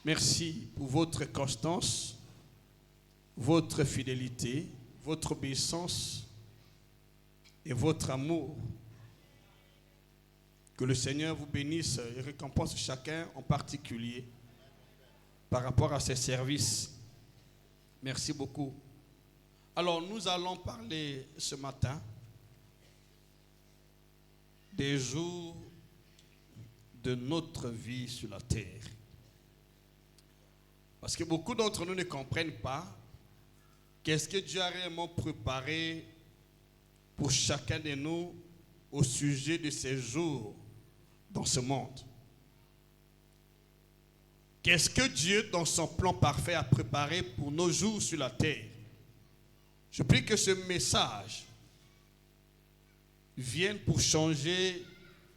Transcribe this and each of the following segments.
Merci pour votre constance, votre fidélité, votre obéissance et votre amour. Que le Seigneur vous bénisse et récompense chacun en particulier par rapport à ses services. Merci beaucoup. Alors, nous allons parler ce matin des jours de notre vie sur la terre. Parce que beaucoup d'entre nous ne comprennent pas qu'est-ce que Dieu a réellement préparé pour chacun de nous au sujet de ces jours dans ce monde. Qu'est-ce que Dieu, dans son plan parfait, a préparé pour nos jours sur la terre? Je prie que ce message vienne pour changer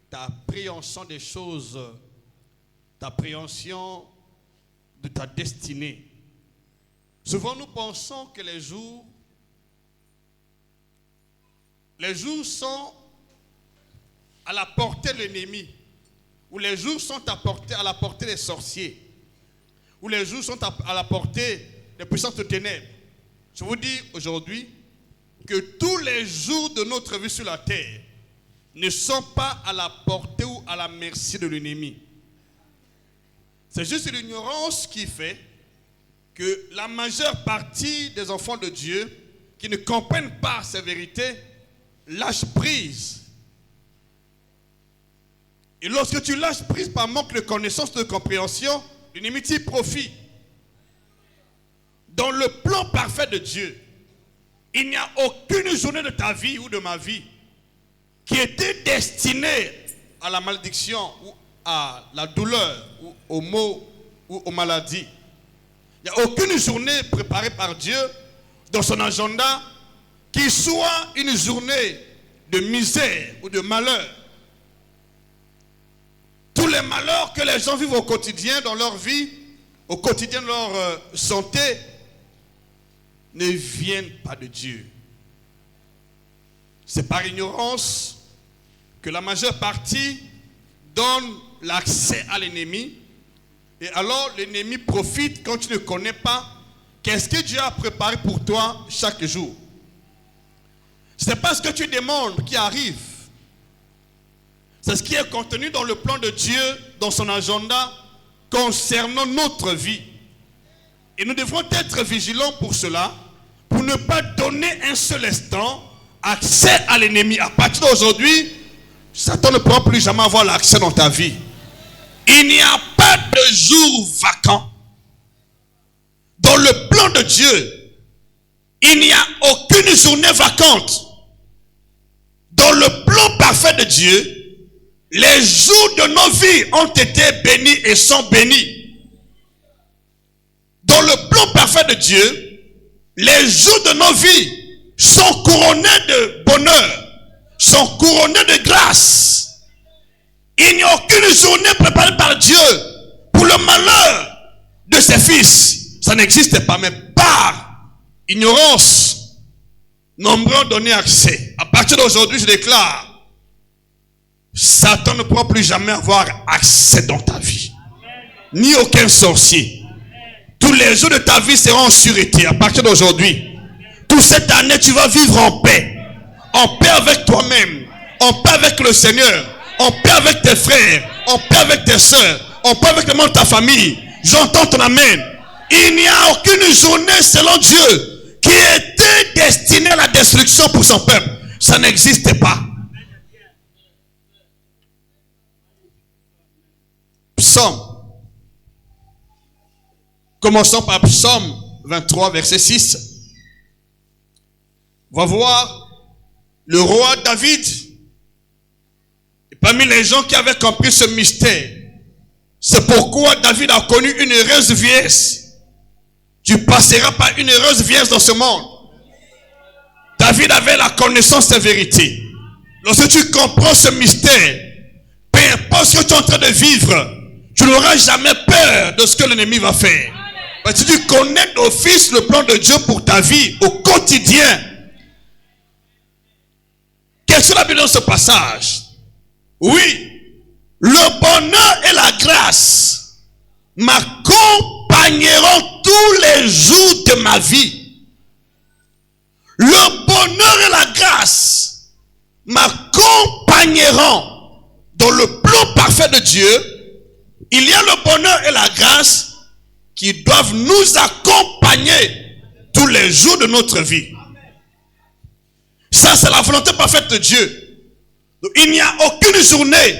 ta appréhension des choses, ta appréhension de ta destinée. Souvent, nous pensons que les jours sont à la portée de l'ennemi, ou les jours sont à la portée des sorciers, ou les jours sont à la portée des puissances de ténèbres. Je vous dis aujourd'hui que tous les jours de notre vie sur la terre ne sont pas à la portée ou à la merci de l'ennemi. C'est juste l'ignorance qui fait que la majeure partie des enfants de Dieu qui ne comprennent pas ces vérités lâchent prise. Et lorsque tu lâches prise par manque de connaissance, de compréhension, l'ennemi t'y profite. Dans le plan parfait de Dieu, il n'y a aucune journée de ta vie ou de ma vie qui était destinée à la malédiction ou à la douleur ou aux maux ou aux maladies. Il n'y a aucune journée préparée par Dieu dans son agenda qui soit une journée de misère ou de malheur. Tous les malheurs que les gens vivent au quotidien dans leur vie, au quotidien de leur santé, ne viennent pas de Dieu. C'est par ignorance que la majeure partie donne l'accès à l'ennemi. Et alors l'ennemi profite quand tu ne connais pas qu'est-ce que Dieu a préparé pour toi chaque jour. Ce n'est pas ce que tu demandes qui arrive. C'est ce qui est contenu dans le plan de Dieu, dans son agenda, concernant notre vie. Et nous devrons être vigilants pour cela, pour ne pas donner un seul instant accès à l'ennemi. À partir d'aujourd'hui, Satan ne pourra plus jamais avoir l'accès dans ta vie. Il n'y a pas de jour vacant. Dans le plan de Dieu, il n'y a aucune journée vacante. Dans le plan parfait de Dieu, les jours de nos vies ont été bénis et sont bénis. Dans le plan parfait de Dieu, les jours de nos vies sont couronnés de bonheur, sont couronnés de grâce. Il n'y a aucune journée préparée par Dieu pour le malheur de ses fils. Ça n'existe pas, mais par ignorance, nombreux ont donné accès. À partir d'aujourd'hui, je déclare, Satan ne pourra plus jamais avoir accès dans ta vie. Ni aucun sorcier. Tous les jours de ta vie seront en sûreté. À partir d'aujourd'hui, toute cette année, tu vas vivre en paix. En paix avec toi-même. En paix avec le Seigneur. En paix avec tes frères. En paix avec tes soeurs. En paix avec le monde de ta famille. J'entends ton amen. Il n'y a aucune journée selon Dieu qui était destinée à la destruction pour son peuple. Ça n'existe pas. Psaume. Commençons par Psaume 23, verset 6. On va voir le roi David. Et parmi les gens qui avaient compris ce mystère, c'est pourquoi David a connu une heureuse vieillesse. Tu passeras par une heureuse vieillesse dans ce monde. David avait la connaissance des vérités. Lorsque tu comprends ce mystère, peu importe ce que tu es en train de vivre, tu n'auras jamais peur de ce que l'ennemi va faire. Parce que tu connais d'office le plan de Dieu pour ta vie au quotidien. Qu'est-ce que la Bible dans ce passage? Oui, le bonheur et la grâce m'accompagneront tous les jours de ma vie. Le bonheur et la grâce m'accompagneront. Dans le plan parfait de Dieu, il y a le bonheur et la grâce qui doivent nous accompagner tous les jours de notre vie. Ça, c'est la volonté parfaite de Dieu. Donc, il n'y a aucune journée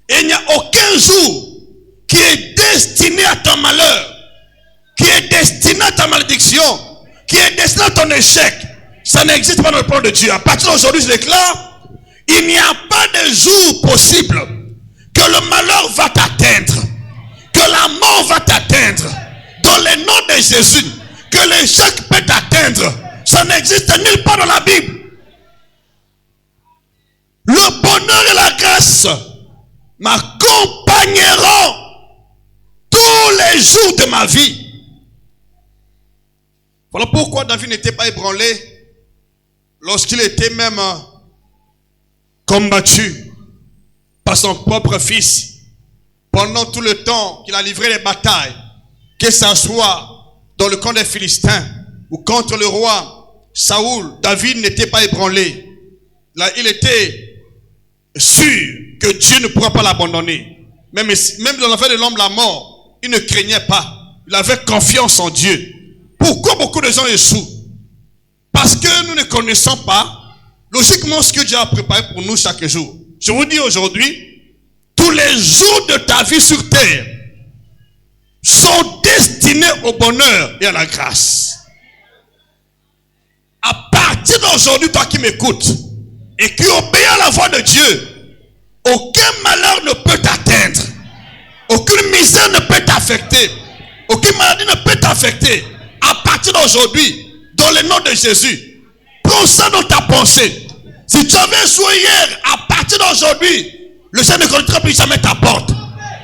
et il n'y a aucun jour qui est destiné à ton malheur, qui est destiné à ta malédiction, qui est destiné à ton échec. Ça n'existe pas dans le plan de Dieu. À partir d'aujourd'hui, je déclare, il n'y a pas de jour possible que le malheur va t'atteindre, que la mort va t'atteindre. Dans le nom de Jésus, que l'échec peut t'atteindre. Ça n'existe nulle part dans la Bible. Le bonheur et la grâce m'accompagneront tous les jours de ma vie. Voilà pourquoi David n'était pas ébranlé lorsqu'il était même combattu par son propre fils pendant tout le temps qu'il a livré les batailles, que ce soit dans le camp des Philistins ou contre le roi Saoul. David n'était pas ébranlé. Là, il était sûr que Dieu ne pourra pas l'abandonner. Même dans l'affaire de l'homme, la mort, il ne craignait pas. Il avait confiance en Dieu. Pourquoi beaucoup de gens échouent? Parce que nous ne connaissons pas logiquement ce que Dieu a préparé pour nous chaque jour. Je vous dis aujourd'hui, tous les jours de ta vie sur terre sont destinés au bonheur et à la grâce. À partir d'aujourd'hui, toi qui m'écoutes et qui obéis à la voix de Dieu, aucun malheur ne peut t'atteindre. Aucune misère ne peut t'affecter. Aucune maladie ne peut t'affecter. À partir d'aujourd'hui, dans le nom de Jésus, prends ça dans ta pensée. Si tu avais échoué hier, à partir d'aujourd'hui, le Seigneur ne connaîtra plus jamais ta porte.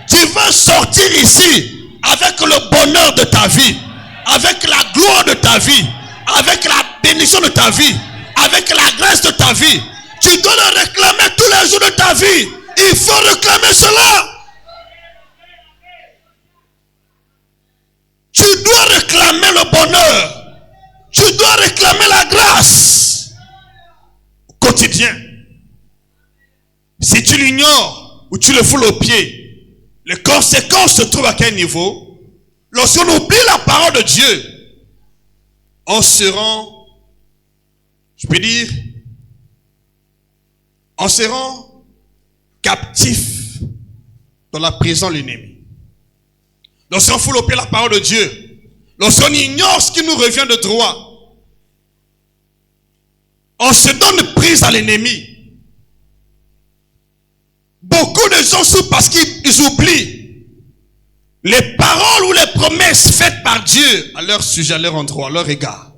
Tu vas sortir ici avec le bonheur de ta vie, avec la gloire de ta vie, avec la bénédiction de ta vie, avec la grâce de ta vie. Tu dois le réclamer tous les jours de ta vie. Il faut réclamer cela. Tu dois réclamer le bonheur. Tu dois réclamer la grâce au quotidien. Si tu l'ignores ou tu le foules aux pieds, les conséquences se trouvent à quel niveau? Lorsqu'on oublie la parole de Dieu, on se rend, je peux dire, on se rend captif dans la prison de l'ennemi. Lorsqu'on foule au pied la parole de Dieu, lorsqu'on ignore ce qui nous revient de droit, on se donne prise à l'ennemi. Beaucoup de gens souffrent parce qu'ils oublient les paroles ou les promesses faites par Dieu à leur sujet, à leur endroit, à leur égard.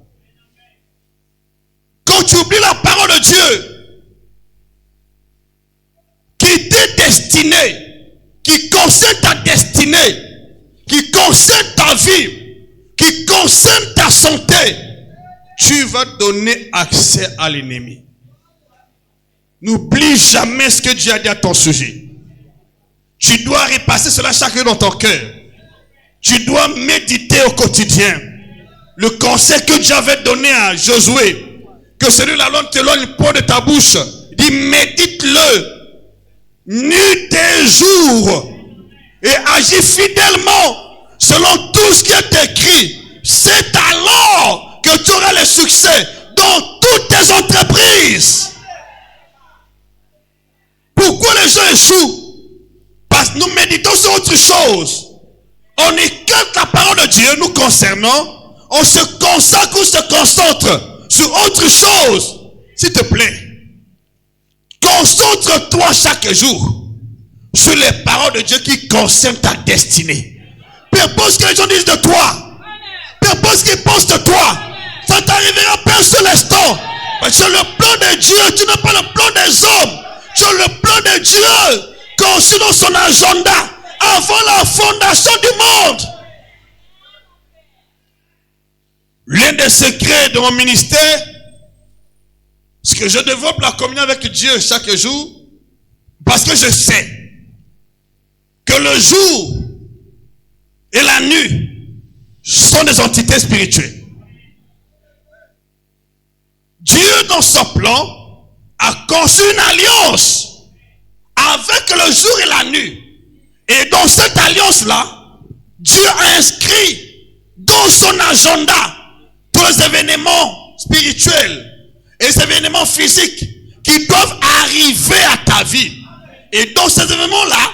Quand tu oublies la parole de Dieu qui t'est destinée, qui concerne ta destinée, qui concerne ta vie, qui concerne ta santé, tu vas donner accès à l'ennemi. N'oublie jamais ce que Dieu a dit à ton sujet. Tu dois repasser cela chaque jour dans ton cœur. Tu dois méditer au quotidien. Le conseil que Dieu avait donné à Josué, que celui-là l'on t'éloigne le point de ta bouche, dit médite-le nuit et jour et agis fidèlement selon tout ce qui est écrit. C'est alors que tu auras le succès dans toutes tes entreprises. Pourquoi les gens échouent? Parce que nous méditons sur autre chose. On écarte la parole de Dieu nous concernant. On se consacre ou se concentre sur autre chose. S'il te plaît, concentre-toi chaque jour sur les paroles de Dieu qui concernent ta destinée. Peu importe ce que les gens disent de toi, peu importe ce qu'ils pensent de toi, ça t'arrivera pas sur l'instant. Parce que le plan de Dieu, tu n'as pas le plan des hommes. Tu as le plan de Dieu conçu dans son agenda avant la fondation du monde. L'un des secrets de mon ministère, c'est que je développe la communion avec Dieu chaque jour, parce que je sais que le jour nu sont des entités spirituelles. Dieu, dans son plan, a conçu une alliance avec le jour et la nuit. Et dans cette alliance-là, Dieu a inscrit dans son agenda tous les événements spirituels et les événements physiques qui doivent arriver à ta vie. Et dans ces événements-là,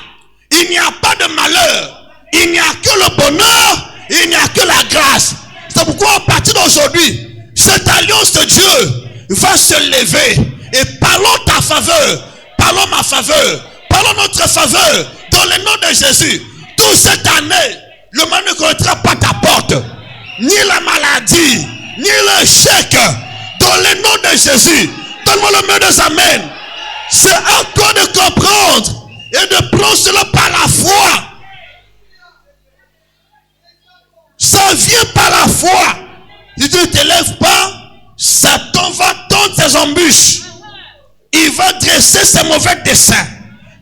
il n'y a pas de malheur, il n'y a que le bonheur, il n'y a que la grâce. C'est pourquoi à partir d'aujourd'hui, cette alliance de Dieu va se lever et parlons ta faveur, parlons ma faveur, parlons notre faveur dans le nom de Jésus. Toute cette année, le mal ne connaîtra pas ta porte, ni la maladie, ni le chèque, dans le nom de Jésus. Donne-moi le meilleur des amens. C'est à toi de comprendre et de prendre cela par la foi. Ça vient par la foi. Si tu ne te lèves pas, Satan va tendre ses embûches. Il va dresser ses mauvais desseins.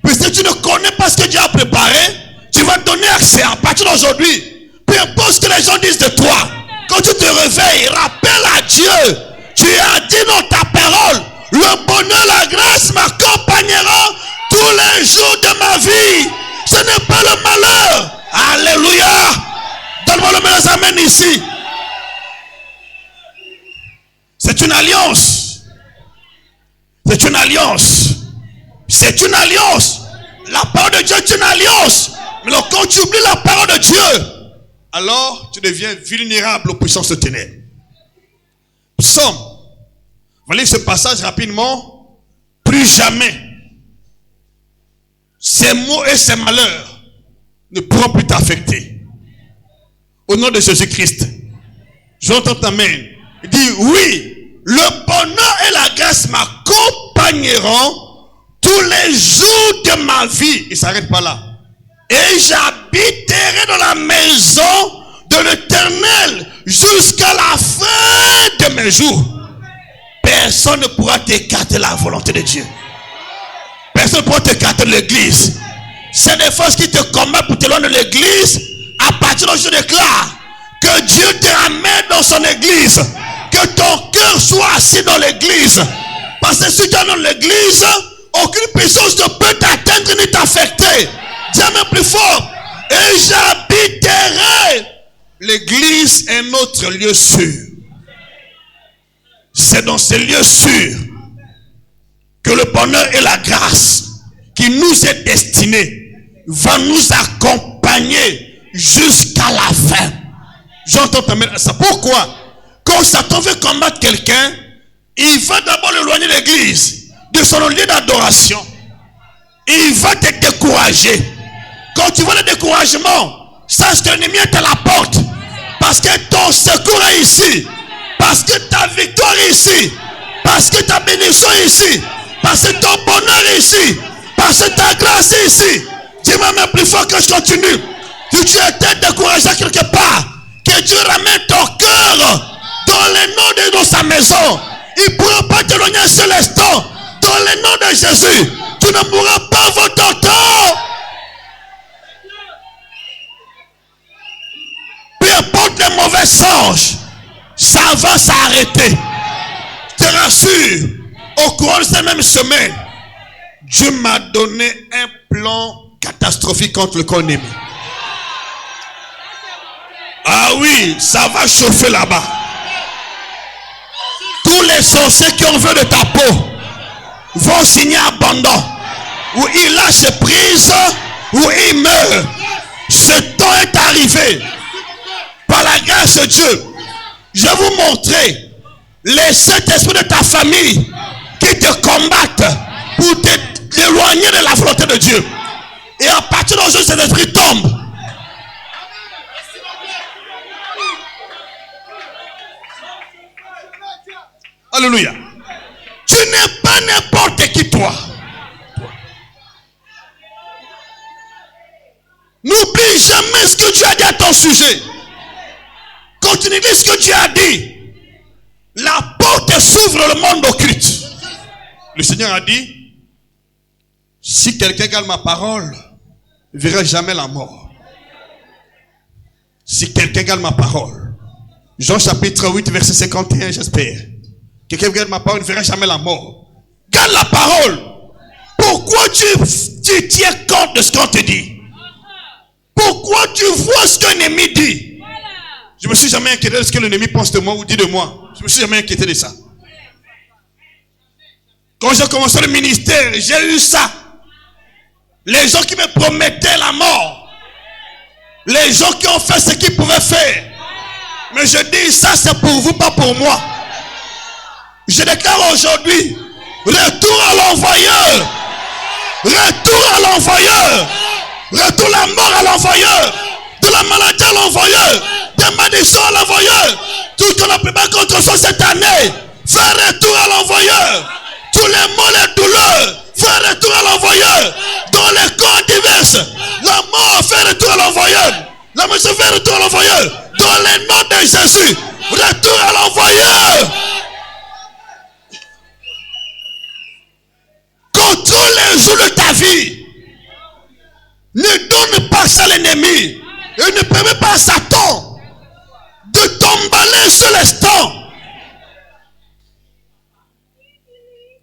Puisque tu ne connais pas ce que Dieu a préparé, tu vas donner accès à partir d'aujourd'hui. Peu importe ce que les gens disent de toi, quand tu te réveilles, rappelle à Dieu. Tu as dit dans ta parole, le bonheur, la grâce m'accompagnera tous les jours de ma vie. Ce n'est pas le malheur. Alléluia. Donne-moi le meilleur amen ici. C'est une alliance. C'est une alliance. C'est une alliance. La parole de Dieu est une alliance. Mais quand tu oublies la parole de Dieu, alors tu deviens vulnérable aux puissances de ténèbres. Psaume. On va lire ce passage rapidement. Plus jamais ces maux et ces malheurs ne pourront plus t'affecter. Au nom de Jésus-Christ. J'entends ta main. Il dit oui. Le bonheur et la grâce m'accompagneront tous les jours de ma vie. Il ne s'arrête pas là. Et j'habiterai dans la maison de l'Éternel jusqu'à la fin de mes jours. Personne ne pourra t'écarter la volonté de Dieu. Personne ne pourra t'écarter de l'église. C'est des forces qui te combattent pour t'éloigner de l'église. À partir de je déclare que Dieu te ramène dans son église. Que ton cœur soit assis dans l'église. Parce que si tu es dans l'église, aucune puissance ne peut t'atteindre ni t'affecter. Dis même plus fort. Et j'habiterai. L'église est notre lieu sûr. C'est dans ces lieux sûrs que le bonheur et la grâce qui nous est destiné va nous accompagner jusqu'à la fin. J'entends ta main. C'est pourquoi quand Satan veut combattre quelqu'un, il va d'abord l'éloigner de l'église, de son lieu d'adoration. Il va te décourager. Quand tu vois le découragement, sache que l'ennemi est à la porte. Parce que ton secours est ici. Parce que ta victoire est ici. Parce que ta bénédiction est ici. Parce que ton bonheur est ici. Parce que ta grâce est ici. Dis-moi même plus fort que je continue. Si tu étais découragé quelque part, que Dieu ramène ton cœur dans le nom de sa maison. Il ne pourra pas t'éloigner un seul instant. Dans le nom de Jésus, tu ne mourras pas avant ton temps. Peu importe les mauvais songes, ça va s'arrêter. Je te rassure, au cours de cette même semaine, Dieu m'a donné un plan catastrophique contre le corps ennemi. Ah oui, ça va chauffer là-bas. Tous les sorciers qui ont vu de ta peau vont signer abandon. Ou ils lâchent prise, ou ils meurent. Ce temps est arrivé. Par la grâce de Dieu, je vais vous montrer les sept esprits de ta famille qui te combattent pour t'éloigner de la volonté de Dieu. Et à partir d'aujourd'hui, cet esprit tombe. Alléluia. Tu n'es pas n'importe qui, toi. N'oublie jamais ce que Dieu a dit à ton sujet. Continue de dire ce que Dieu a dit. La porte s'ouvre le monde occulte. Le Seigneur a dit, si quelqu'un garde ma parole, il ne verra jamais la mort. Si quelqu'un garde ma parole, Jean chapitre 8, verset 51, j'espère. Quelqu'un garde ma parole, ne verra jamais la mort. Garde la parole. Pourquoi tu tiens compte de ce qu'on te dit? Pourquoi tu vois ce qu'un ennemi dit? Je ne me suis jamais inquiété de ce que l'ennemi pense de moi ou dit de moi. Je ne me suis jamais inquiété de ça. Quand j'ai commencé le ministère, j'ai eu ça. Les gens qui me promettaient la mort. Les gens qui ont fait ce qu'ils pouvaient faire. Mais je dis, ça c'est pour vous, pas pour moi. Je déclare aujourd'hui, retour à l'envoyeur. Retour à l'envoyeur. Retour la mort à l'envoyeur. De la maladie à l'envoyeur. Des malédictions à l'envoyeur. Tout ce qu'on a préparé contre soi cette année, fais retour à l'envoyeur. Tous les maux, les douleurs, fais retour à l'envoyeur. Dans les corps divers, la mort fait retour à l'envoyeur. La mort fait retour à l'envoyeur. Dans les noms de Jésus, retour à l'envoyeur. Contrôle les jours de ta vie. Ne donne pas ça à l'ennemi. Et ne permets pas à Satan de t'emballer sur l'instant.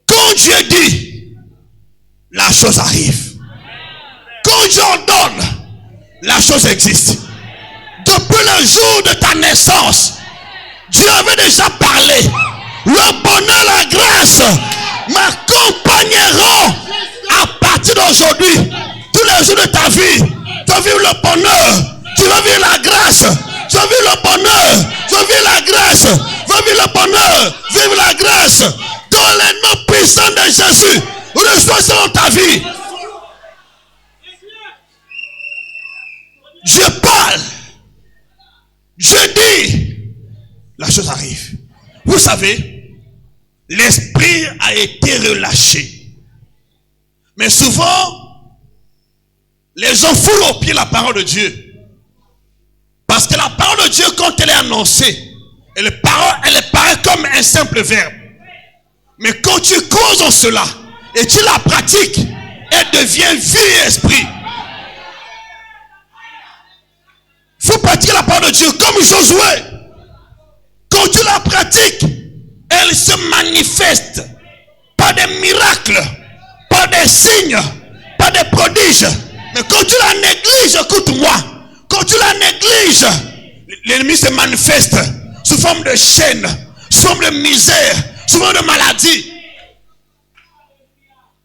Quand Dieu dit, la chose arrive. Quand Dieu ordonne, la chose existe. Depuis le jour de ta naissance, Dieu avait déjà parlé. Le bonheur, la grâce m'accompagneront à partir d'aujourd'hui. Tous les jours de ta vie, tu vas vivre le bonheur, tu vas vivre la grâce, tu vas vivre le bonheur, tu vas vivre la grâce, tu vas vivre le bonheur, vive la grâce. Dans les noms puissants de Jésus, reçois ça dans ta vie. Je parle, je dis, la chose arrive. Vous savez, l'esprit a été relâché. Mais souvent, les gens foulent au pied la parole de Dieu. Parce que la parole de Dieu, quand elle est annoncée, elle paraît comme un simple verbe. Mais quand tu causes en cela, et tu la pratiques, elle devient vie et esprit. Il faut pratiquer la parole de Dieu comme Josué. Quand tu la pratiques, elle se manifeste par des miracles, par des signes, par des prodiges. Mais quand tu la négliges, écoute-moi, quand tu la négliges, l'ennemi se manifeste sous forme de chaîne, sous forme de misère, sous forme de maladie.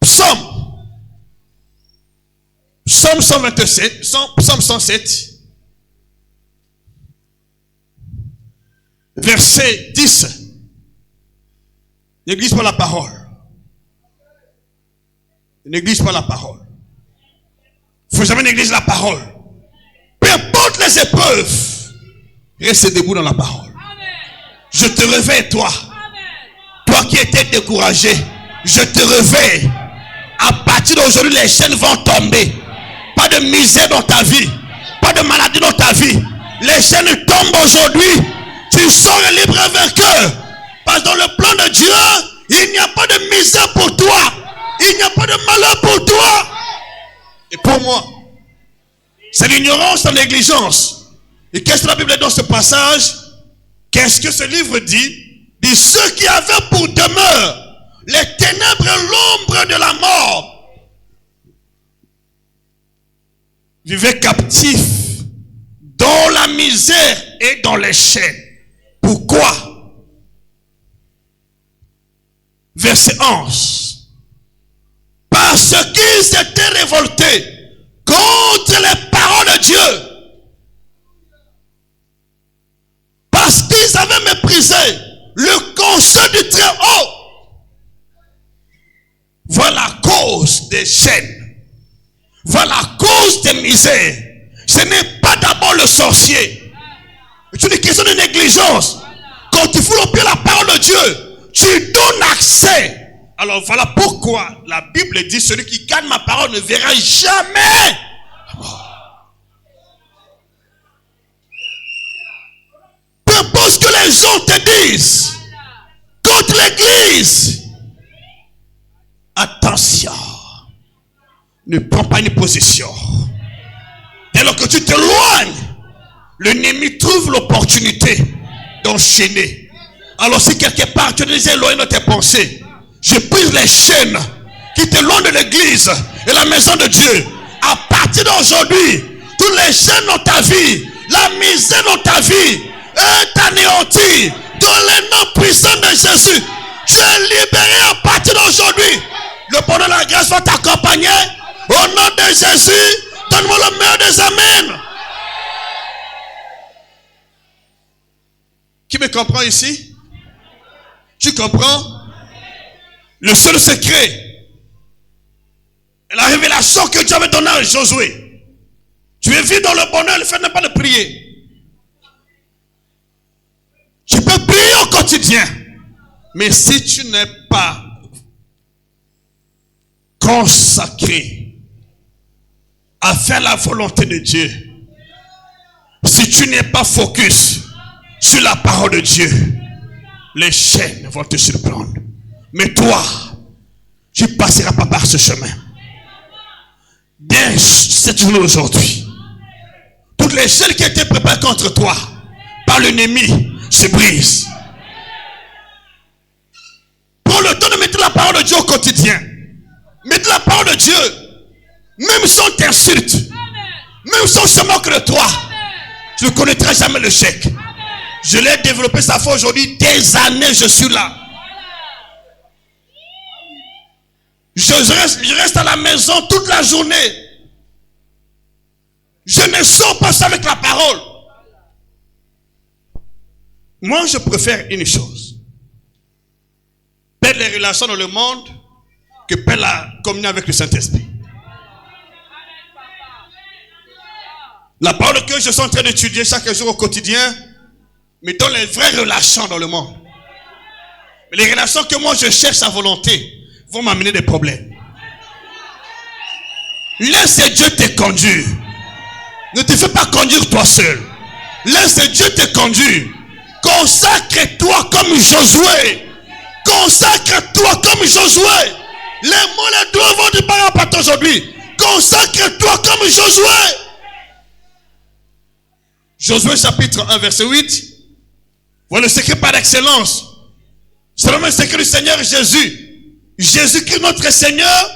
Psaume 127, Psaume 107, verset 10. Néglige pas la parole. Ne néglige pas la parole. Il ne faut jamais négliger la parole. Peu importe les épreuves, reste debout dans la parole. Je te réveille, toi. Toi qui étais découragé, je te réveille. À partir d'aujourd'hui, les chaînes vont tomber. Pas de misère dans ta vie. Pas de maladie dans ta vie. Les chaînes tombent aujourd'hui. Tu sors libre et vainqueur. Parce que dans le plan de Dieu, il n'y a pas de misère pour toi. Il n'y a pas de malheur pour toi. Et pour moi, c'est l'ignorance, la négligence. Et qu'est-ce que la Bible dit dans ce passage? Qu'est-ce que ce livre dit? Dit ceux qui avaient pour demeure les ténèbres et l'ombre de la mort vivaient captifs dans la misère et dans les chaînes. Pourquoi? Verset 11. Parce qu'ils étaient révoltés contre les paroles de Dieu. Parce qu'ils avaient méprisé le conseil du Très-Haut. Voilà la cause des chaînes. Voilà la cause des misères. Ce n'est pas d'abord le sorcier. C'est une question de négligence. Quand tu fous au pied la parole de Dieu, tu donnes accès. Alors voilà pourquoi la Bible dit celui qui garde ma parole ne verra jamais la mort. Peu importe ce que les gens te disent contre l'église, attention, ne prends pas une position. Dès lors que tu t'éloignes, l'ennemi trouve l'opportunité d'enchaîner. Alors si quelque part tu es déjà éloigné de tes pensées, je brise les chaînes qui t'éloignent de l'église et la maison de Dieu. À partir d'aujourd'hui, toutes les chaînes dans ta vie, la misère dans ta vie est anéantie dans le nom puissant de Jésus. Tu es libéré à partir d'aujourd'hui. Le bonheur de la grâce va t'accompagner. Au nom de Jésus, donne-moi le meilleur des amens. Qui me comprend ici? Tu comprends? Le seul secret, la révélation que Dieu avait donnée à Josué. Tu veux vivre dans le bonheur, le fait n'est pas de prier. Tu peux prier au quotidien. Mais si tu n'es pas consacré à faire la volonté de Dieu, si tu n'es pas focus sur la parole de Dieu, les chaînes vont te surprendre. Mais toi, tu ne passeras pas par ce chemin. Dès cette journée aujourd'hui, toutes les chaînes qui étaient préparées contre toi par l'ennemi se brisent. Prends le temps de mettre la parole de Dieu au quotidien. Mets la parole de Dieu. Même si on t'insulte, même si on se moque de toi, tu ne connaîtras jamais le chèque. Je l'ai développé, ça fait aujourd'hui des années je suis là. Je reste à la maison toute la journée. Je ne sors pas ça avec la parole. Moi, je préfère une chose. Perdre les relations dans le monde que perdre la communion avec le Saint-Esprit. La parole que je suis en train d'étudier chaque jour au quotidien me donne les vraies relations dans le monde. Mais les relations que moi je cherche à volonté vont m'amener des problèmes. Laisse Dieu te conduire. Ne te fais pas conduire toi seul. Laisse Dieu te conduire. Consacre-toi comme Josué. Consacre-toi comme Josué. Les mots, les doigts vont te parler à partir d'aujourd'hui. Consacre-toi comme Josué. Josué chapitre 1 verset 8. Voilà le secret par excellence. C'est le même secret du Seigneur Jésus. Jésus-Christ, notre Seigneur,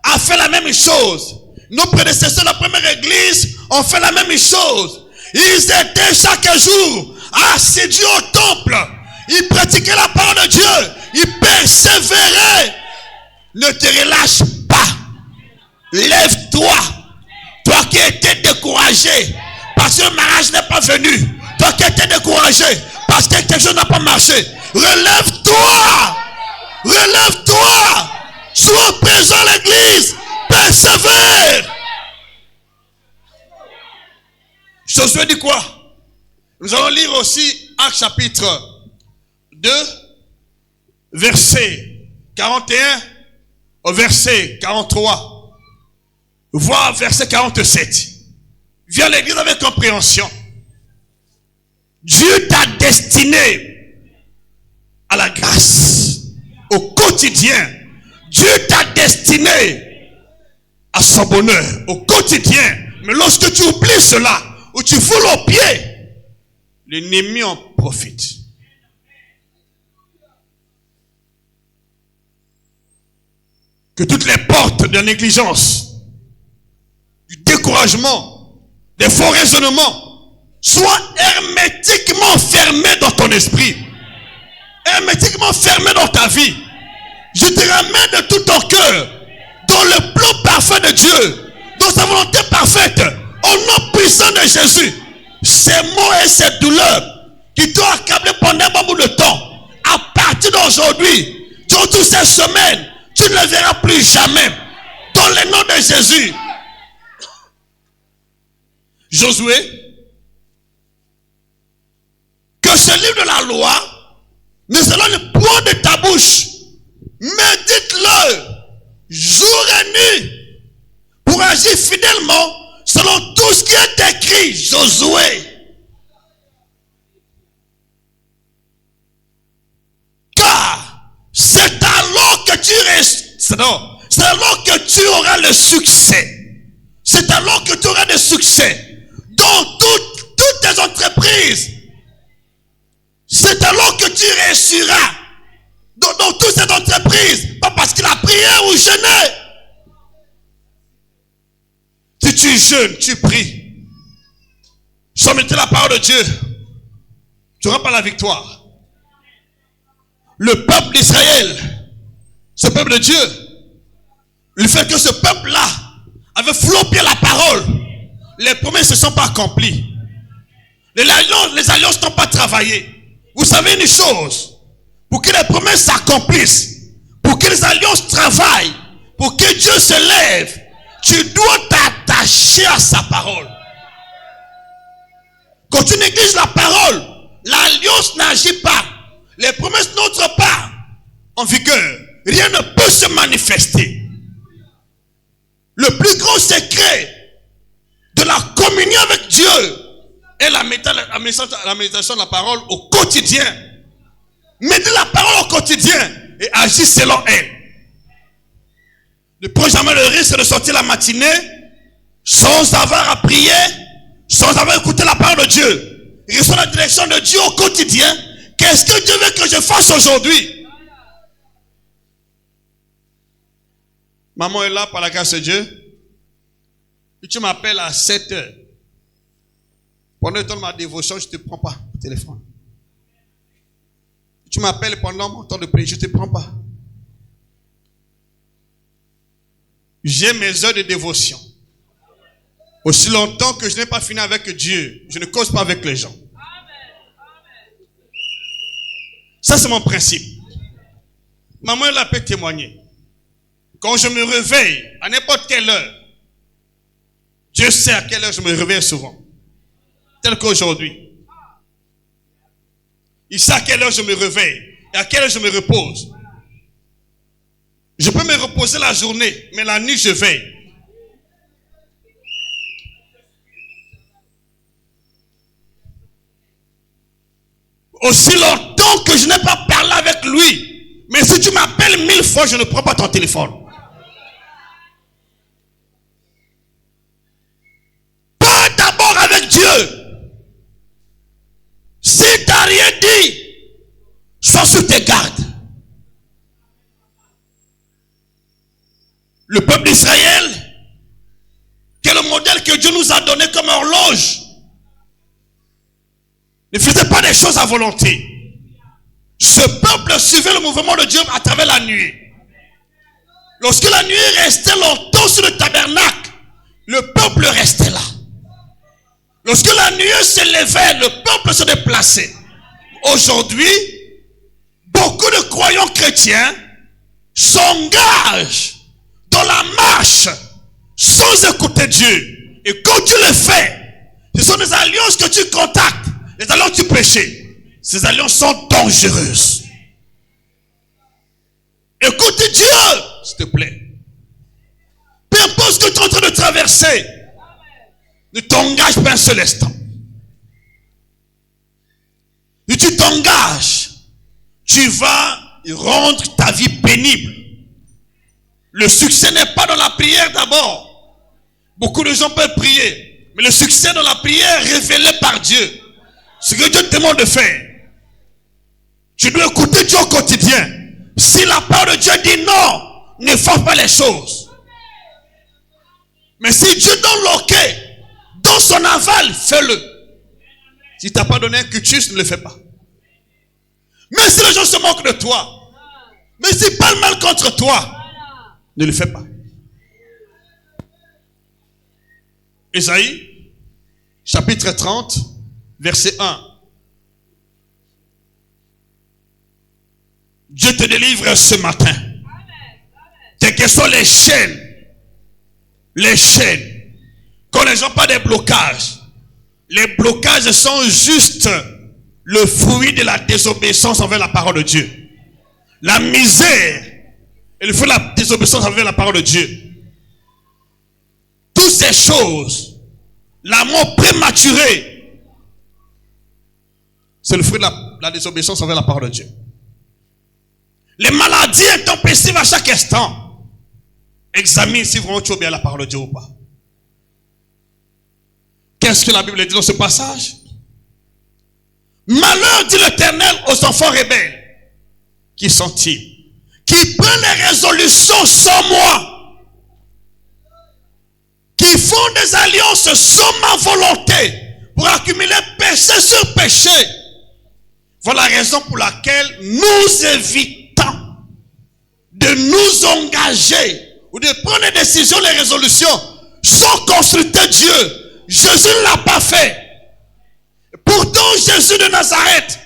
a fait la même chose. Nos prédécesseurs de la première église ont fait la même chose. Ils étaient chaque jour assidus au temple. Ils pratiquaient la parole de Dieu. Ils persévéraient. Ne te relâche pas. Lève-toi. Toi qui étais découragé parce que le mariage n'est pas venu. Toi qui étais découragé parce que quelque chose n'a pas marché. Relève-toi. Relève-toi. Sois présent à l'église. Persévère. Josué dit quoi? Nous allons lire aussi Actes chapitre 2, verset 41 au verset 43, voire verset 47. Viens à l'église avec compréhension. Dieu t'a destiné à la grâce au quotidien. Dieu t'a destiné à son bonheur au quotidien. Mais lorsque tu oublies cela, ou tu foules aux pieds, l'ennemi en profite. Que toutes les portes de la négligence, du découragement, des faux raisonnements soient hermétiquement fermées dans ton esprit, hermétiquement fermées dans ta vie. Je te ramène de tout ton cœur dans le plan parfait de Dieu, dans sa volonté parfaite, au nom puissant de Jésus. Ces maux et ces douleurs qui t'ont accablé pendant un bon bout de temps, à partir d'aujourd'hui, dans toutes ces semaines, tu ne les verras plus jamais. Dans le nom de Jésus. Josué, que ce livre de la loi ne s'éloigne point de ta bouche. Médite-le jour et nuit pour agir fidèlement selon tout ce qui est écrit. Josué. Car c'est alors que c'est alors que tu auras le succès. C'est alors que tu auras le succès dans toutes tes entreprises. tu réussiras dans toute cette entreprise, pas parce qu'il a prié ou jeûné. Si tu jeûnes, tu pries, sans mettre la parole de Dieu, tu n'auras pas la victoire. Le peuple d'Israël, ce peuple de Dieu, le fait que ce peuple-là avait flopé la parole, les promesses ne sont pas accomplies. Les alliances n'ont pas travaillé. Vous savez une chose, pour que les promesses s'accomplissent, pour que les alliances travaillent, pour que Dieu se lève, tu dois t'attacher à sa parole. Quand tu négliges la parole, l'alliance n'agit pas. Les promesses n'entrent pas en vigueur. Rien ne peut se manifester. Le plus grand secret de la communion avec Dieu est la méditation de la parole au quotidien. Mettez la parole au quotidien et agis selon elle. Ne prends jamais le risque de sortir la matinée sans avoir à prier, sans avoir écouté la parole de Dieu. Reçois la direction de Dieu au quotidien. Qu'est-ce que Dieu veut que je fasse aujourd'hui? Maman est là par la grâce de Dieu. Et tu m'appelles à 7 heures. Pendant le temps de ma dévotion, je ne te prends pas au téléphone. Tu m'appelles pendant mon temps de prière, je ne te prends pas. J'ai mes heures de dévotion. Aussi longtemps que je n'ai pas fini avec Dieu, je ne cause pas avec les gens. Ça, c'est mon principe. Maman, elle a pu témoigner. Quand je me réveille, à n'importe quelle heure, Dieu sait à quelle heure je me réveille souvent. Tel qu'aujourd'hui. Il sait à quelle heure je me réveille et à quelle heure je me repose. Je peux me reposer la journée, mais la nuit, je veille. Aussi longtemps que je n'ai pas parlé avec lui, mais si tu m'appelles 1000 fois, je ne prends pas ton téléphone. Pas d'abord avec Dieu. Si tu n'as rien dit, sois sur tes gardes. Le peuple d'Israël, qui est le modèle que Dieu nous a donné comme horloge, ne faisait pas des choses à volonté. Ce peuple suivait le mouvement de Dieu à travers la nuit. Lorsque la nuit restait longtemps sur le tabernacle, le peuple restait là. Lorsque la nuit se levait, le peuple se déplaçait. Aujourd'hui, beaucoup de croyants chrétiens s'engagent dans la marche sans écouter Dieu. Et quand tu le fais, ce sont des alliances que tu contactes, les alliances du péché. Ces alliances sont dangereuses. Écoute Dieu, s'il te plaît. Peu importe ce que tu es en train de traverser, ne t'engage pas un seul instant. Si tu t'engages, tu vas rendre ta vie pénible. Le succès n'est pas dans la prière d'abord. Beaucoup de gens peuvent prier, mais le succès dans la prière est révélé par Dieu. Ce que Dieu te demande de faire. Tu dois écouter Dieu au quotidien. Si la parole de Dieu dit non, ne force pas les choses. Mais si Dieu donne l'ok, dans son aval, fais-le. Si tu n'as pas donné un cutus, ne le fais pas. Même si les gens se moquent de toi, même s'ils parlent mal contre toi, ne le fais pas. Ésaïe, chapitre 30, verset 1. Dieu te délivre ce matin. Quelles que soient les chaînes, quand les gens parlent des blocages, les blocages sont juste le fruit de la désobéissance envers la parole de Dieu. La misère est le fruit de la désobéissance envers la parole de Dieu. Toutes ces choses, la mort prématurée, c'est le fruit de la désobéissance envers la parole de Dieu. Les maladies intempestives à chaque instant. Examine si vraiment tu obéis à la parole de Dieu ou pas. Qu'est-ce que la Bible dit dans ce passage? Malheur dit l'Éternel aux enfants rebelles. Qui sont-ils? Qui prennent les résolutions sans moi. Qui font des alliances sans ma volonté. Pour accumuler péché sur péché. Voilà la raison pour laquelle nous évitons de nous engager ou de prendre des décisions, des résolutions sans consulter Dieu. Jésus ne l'a pas fait. Pourtant, Jésus de Nazareth,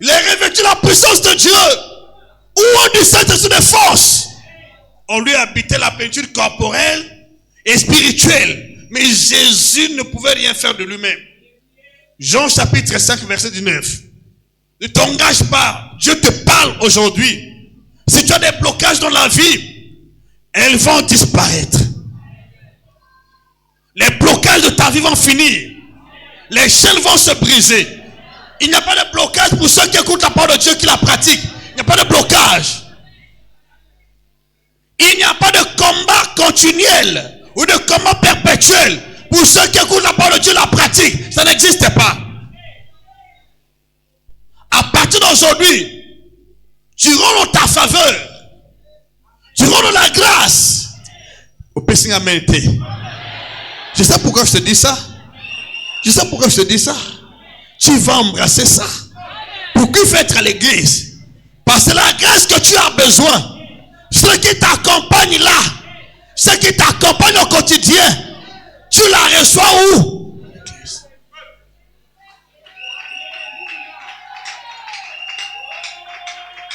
il est revêtu de la puissance de Dieu ou du Saint-Esprit de force. On lui habitait la plénitude corporelle et spirituelle. Mais Jésus ne pouvait rien faire de lui-même. Jean chapitre 5 verset 19. Ne t'engage pas. Dieu te parle aujourd'hui. Si tu as des blocages dans la vie, elles vont disparaître. Les blocages de ta vie vont finir. Les chaînes vont se briser. Il n'y a pas de blocage pour ceux qui écoutent la parole de Dieu, qui la pratiquent. Il n'y a pas de blocage. Il n'y a pas de combat continuel ou de combat perpétuel pour ceux qui écoutent la parole de Dieu, la pratiquent. Ça n'existe pas. À partir d'aujourd'hui, tu rentres dans ta faveur. Tu rentres dans la grâce. Au Pessing Aménité. Je sais pourquoi je te dis ça. Je sais pourquoi je te dis ça. Tu vas embrasser ça. Pourquoi il faut être à l'église? Parce que la grâce que tu as besoin, ce qui t'accompagne là, ce qui t'accompagne au quotidien, tu la reçois où?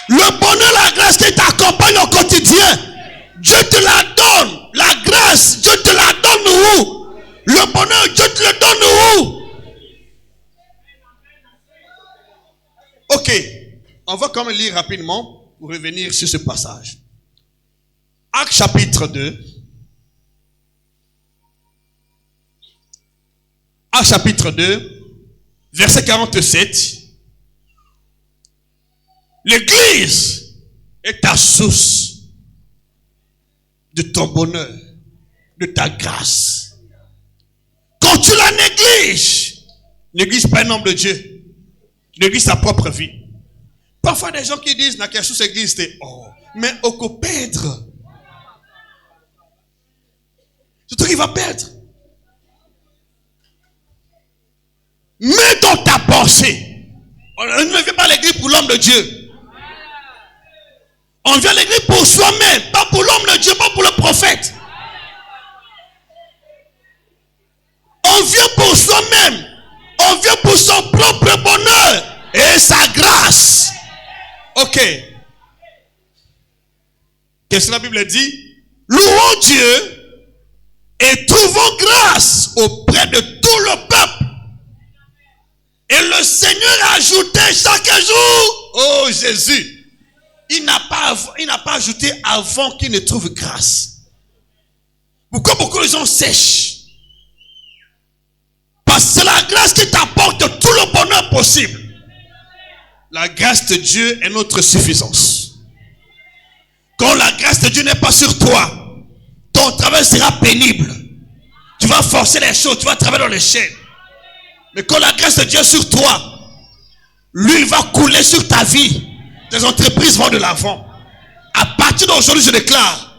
Le bonheur, la grâce qui t'accompagne au quotidien, Dieu te la donne. La grâce, Dieu te la donne où? Le bonheur, Dieu te le donne où? Ok, on va quand même lire rapidement pour revenir sur ce passage. Actes chapitre 2. Actes chapitre 2, verset 47. L'église est ta source de ton bonheur, de ta grâce. Quand tu la négliges, néglige pas un homme de Dieu, néglige sa propre vie. Parfois des gens qui disent na quelque chose existe, mais au coup perdre. C'est toi qui vas perdre. Mets dans ta pensée. On ne vient pas à l'église pour l'homme de Dieu. On vient à l'église pour soi-même, pas pour l'homme de Dieu, pas pour le prophète. On vient pour soi-même. On vient pour son propre bonheur et sa grâce. Ok. Qu'est-ce que la Bible dit? Louons Dieu et trouvons grâce auprès de tout le peuple. Et le Seigneur a ajouté chaque jour. Oh Jésus. Il n'a pas ajouté avant qu'il ne trouve grâce. Pourquoi beaucoup de gens sèchent? Parce que c'est la grâce qui t'apporte tout le bonheur possible. La grâce de Dieu est notre suffisance. Quand la grâce de Dieu n'est pas sur toi, ton travail sera pénible. Tu vas forcer les choses, tu vas travailler dans les chaînes. Mais quand la grâce de Dieu est sur toi, l'huile va couler sur ta vie. Tes entreprises vont de l'avant. À partir d'aujourd'hui, je déclare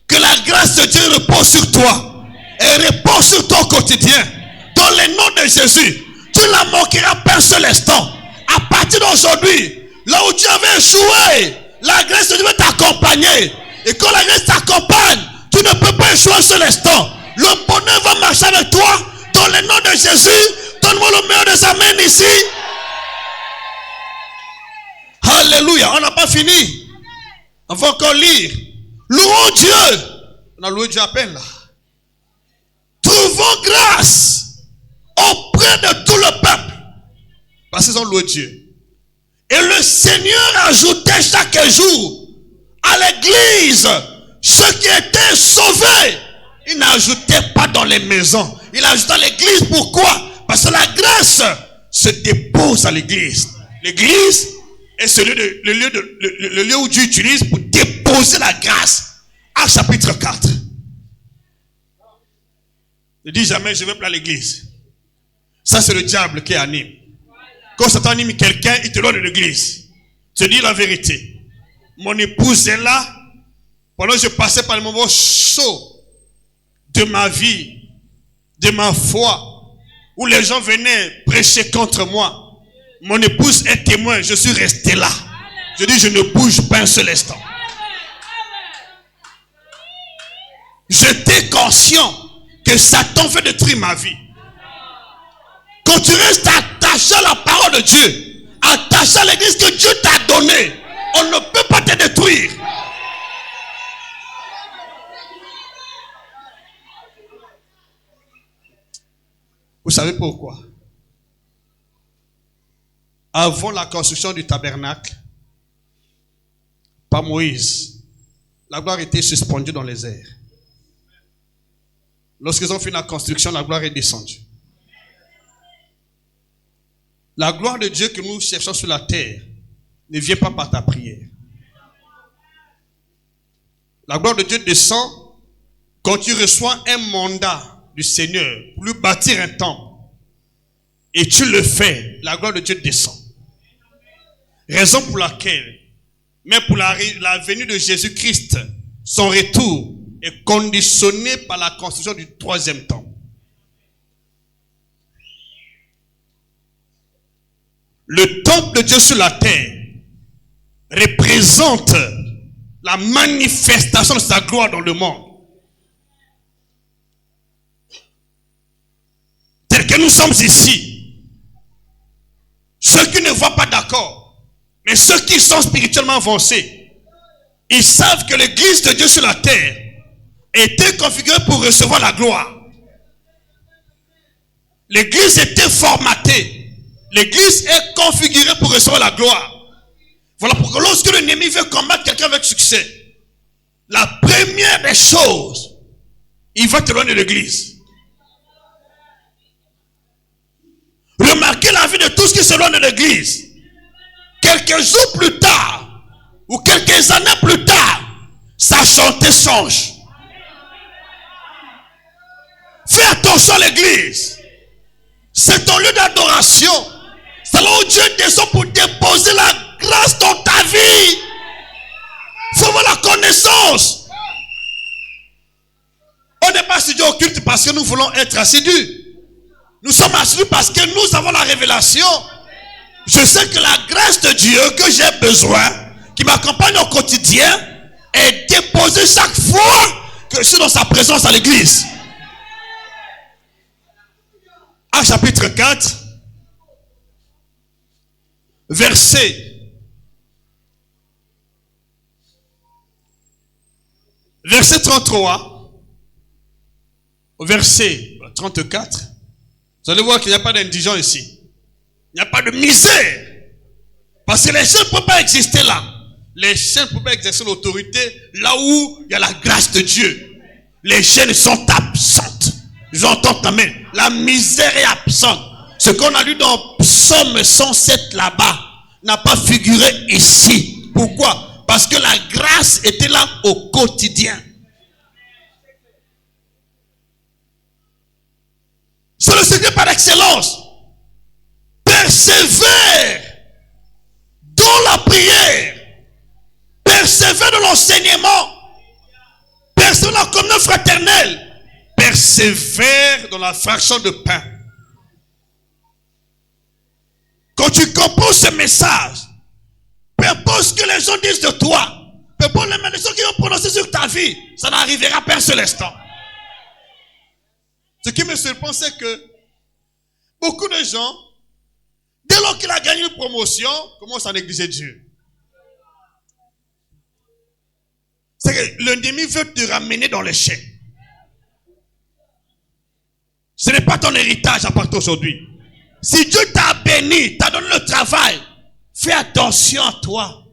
que la grâce de Dieu repose sur toi. Et repose sur ton quotidien. Dans le nom de Jésus, tu ne la manqueras pas un seul instant. À partir d'aujourd'hui, là où tu avais échoué, la grâce de Dieu va t'accompagner. Et quand la grâce t'accompagne, tu ne peux pas échouer un seul instant. Le bonheur va marcher avec toi. Dans le nom de Jésus, donne-moi le meilleur des amens ici. Alléluia, on n'a pas fini. On va encore lire. Louons Dieu. On a loué Dieu à peine là. Trouvons grâce auprès de tout le peuple. Parce qu'ils ont loué Dieu. Et le Seigneur ajoutait chaque jour à l'église ceux qui étaient sauvés. Il n'ajoutait pas dans les maisons. Il ajoutait à l'église. Pourquoi? Parce que la grâce se dépose à l'église. L'église est le lieu où Dieu utilise pour déposer la grâce. Actes chapitre 4. Ne dis jamais je vais pas à l'église. Ça c'est le diable qui anime. Quand Satan anime quelqu'un, il te donne de l'église. Je dis la vérité. Mon épouse est là. Pendant que je passais par le moment chaud de ma vie, de ma foi, où les gens venaient prêcher contre moi, mon épouse est témoin, je suis resté là. Je dis, je ne bouge pas un seul instant. J'étais conscient que Satan veut détruire ma vie. Quand tu restes attaché à la parole de Dieu, attaché à l'église que Dieu t'a donnée, on ne peut pas te détruire. Vous savez pourquoi? Avant la construction du tabernacle, par Moïse, la gloire était suspendue dans les airs. Lorsqu'ils ont fait la construction, la gloire est descendue. La gloire de Dieu que nous cherchons sur la terre ne vient pas par ta prière. La gloire de Dieu descend quand tu reçois un mandat du Seigneur pour lui bâtir un temple. Et tu le fais, la gloire de Dieu descend. Raison pour laquelle, même pour la venue de Jésus-Christ, son retour est conditionné par la construction du 3e temple. Le temple de Dieu sur la terre représente la manifestation de sa gloire dans le monde. Tel que nous sommes ici, ceux qui ne voient pas d'accord, mais ceux qui sont spirituellement avancés, ils savent que l'église de Dieu sur la terre était configurée pour recevoir la gloire. L'église était formatée. L'église est configurée pour recevoir la gloire. Voilà pourquoi lorsque l'ennemi veut combattre quelqu'un avec succès, la première des choses, il va te donner l'église. Remarquez la vie de tous qui se loin de l'église. Quelques jours plus tard, ou quelques années plus tard, sa santé change. Fais attention à l'église. C'est ton lieu d'adoration. C'est là où Dieu descend pour déposer la grâce dans ta vie. Il faut avoir la connaissance. On n'est pas assidus au culte parce que nous voulons être assidus. Nous sommes assidus parce que nous avons la révélation. Je sais que la grâce de Dieu que j'ai besoin, qui m'accompagne au quotidien, est déposée chaque fois que je suis dans sa présence à l'église. Actes chapitre 4, verset 33 au verset 34, vous allez voir qu'il n'y a pas d'indigent ici. Il n'y a pas de misère. Parce que les chaînes ne peuvent pas exister là. Les chaînes ne peuvent pas exercer l'autorité là où il y a la grâce de Dieu. Les chaînes sont absentes. J'entends ta main. La misère est absente. Ce qu'on a lu dans Psaume 107 là-bas n'a pas figuré ici. Pourquoi? Parce que la grâce était là au quotidien. C'est le secret par excellence. Persévère dans la prière. Persévère dans l'enseignement. Persévère dans la communion fraternelle. Persévère dans la fraction de pain. Quand tu comprends ce message, peu importe ce que les gens disent de toi, peu importe les malédictions qu'ils vont prononcer sur ta vie, ça n'arrivera pas un seul instant. Ce qui me surprend, c'est que beaucoup de gens, dès lors qu'il a gagné une promotion, commencent à négliger Dieu. C'est que l'ennemi veut te ramener dans l'échec. Ce n'est pas ton héritage à partir d'aujourd'hui. Si Dieu t'a béni, t'a donné le travail, fais attention à toi.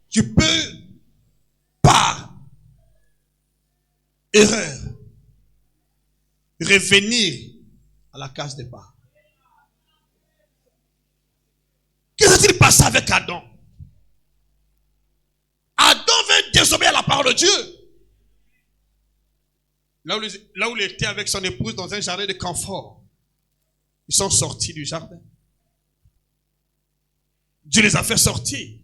Tu peux, par erreur, revenir à la case départ. Qu'est-ce qui s'est passé avec Adam? Adam veut désobéir à la parole de Dieu. Là où il était avec son épouse dans un jardin de confort, ils sont sortis du jardin. Dieu les a fait sortir.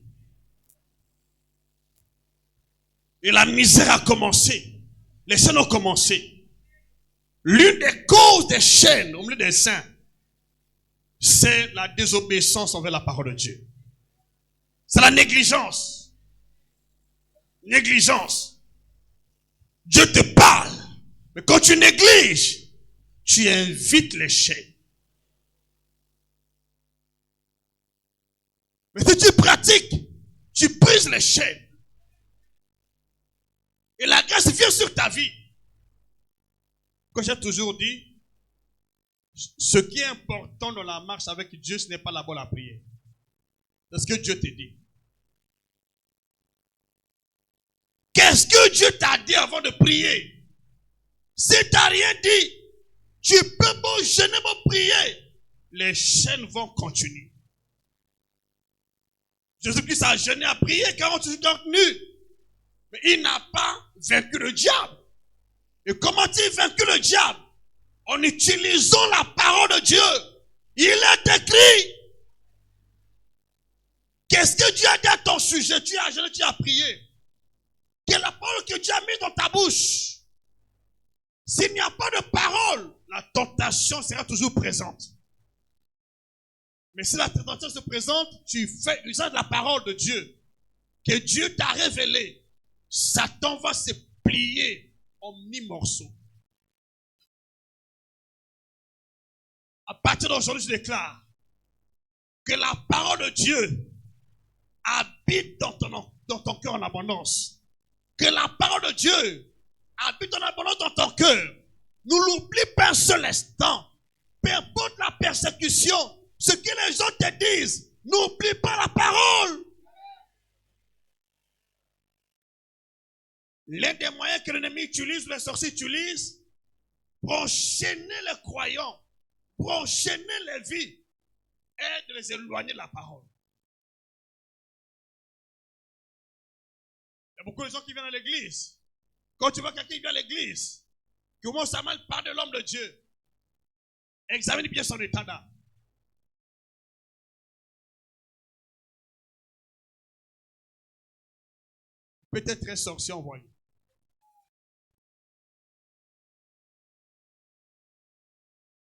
Et la misère a commencé. Les chaînes ont commencé. L'une des causes des chaînes au milieu des saints, c'est la désobéissance envers la parole de Dieu. C'est la négligence. Négligence. Dieu te parle. Mais quand tu négliges, tu invites les chaînes. Mais si tu pratiques, tu brises les chaînes. Et la grâce vient sur ta vie. Comme j'ai toujours dit, ce qui est important dans la marche avec Dieu, ce n'est pas d'abord la prière. C'est ce que Dieu te dit. Qu'est-ce que Dieu t'a dit avant de prier? Si tu n'as rien dit, tu peux beau jeûner, beau prier, les chaînes vont continuer. Jésus-Christ a jeûné, a prié 48 heures nues. Mais il n'a pas vaincu le diable. Et comment a-t-il vaincu le diable? En utilisant la parole de Dieu. Il est écrit. Qu'est-ce que Dieu a dit à ton sujet? Tu as jeûné, tu as prié. Quelle est la parole que Dieu a mise dans ta bouche? S'il n'y a pas de parole, la tentation sera toujours présente. Mais si la tentation se présente, tu fais usage de la parole de Dieu, que Dieu t'a révélé. Satan va se plier en mi-morceaux. À partir d'aujourd'hui, je déclare que la parole de Dieu habite dans ton cœur en abondance. Que la parole de Dieu habite en abondance dans ton cœur. Ne l'oublie pas un seul instant. Peu importe la persécution, ce que les gens te disent, n'oublie pas la parole. L'un des moyens que l'ennemi utilise, les sorciers utilisent, pour enchaîner les croyants, pour enchaîner les vies, est de les éloigner de la parole. Il y a beaucoup de gens qui viennent à l'église. Quand tu vois quelqu'un qui vient à l'église, qui commence à mal parler de l'homme de Dieu, examine bien son état d'âme. Peut-être très sorcier envoyé.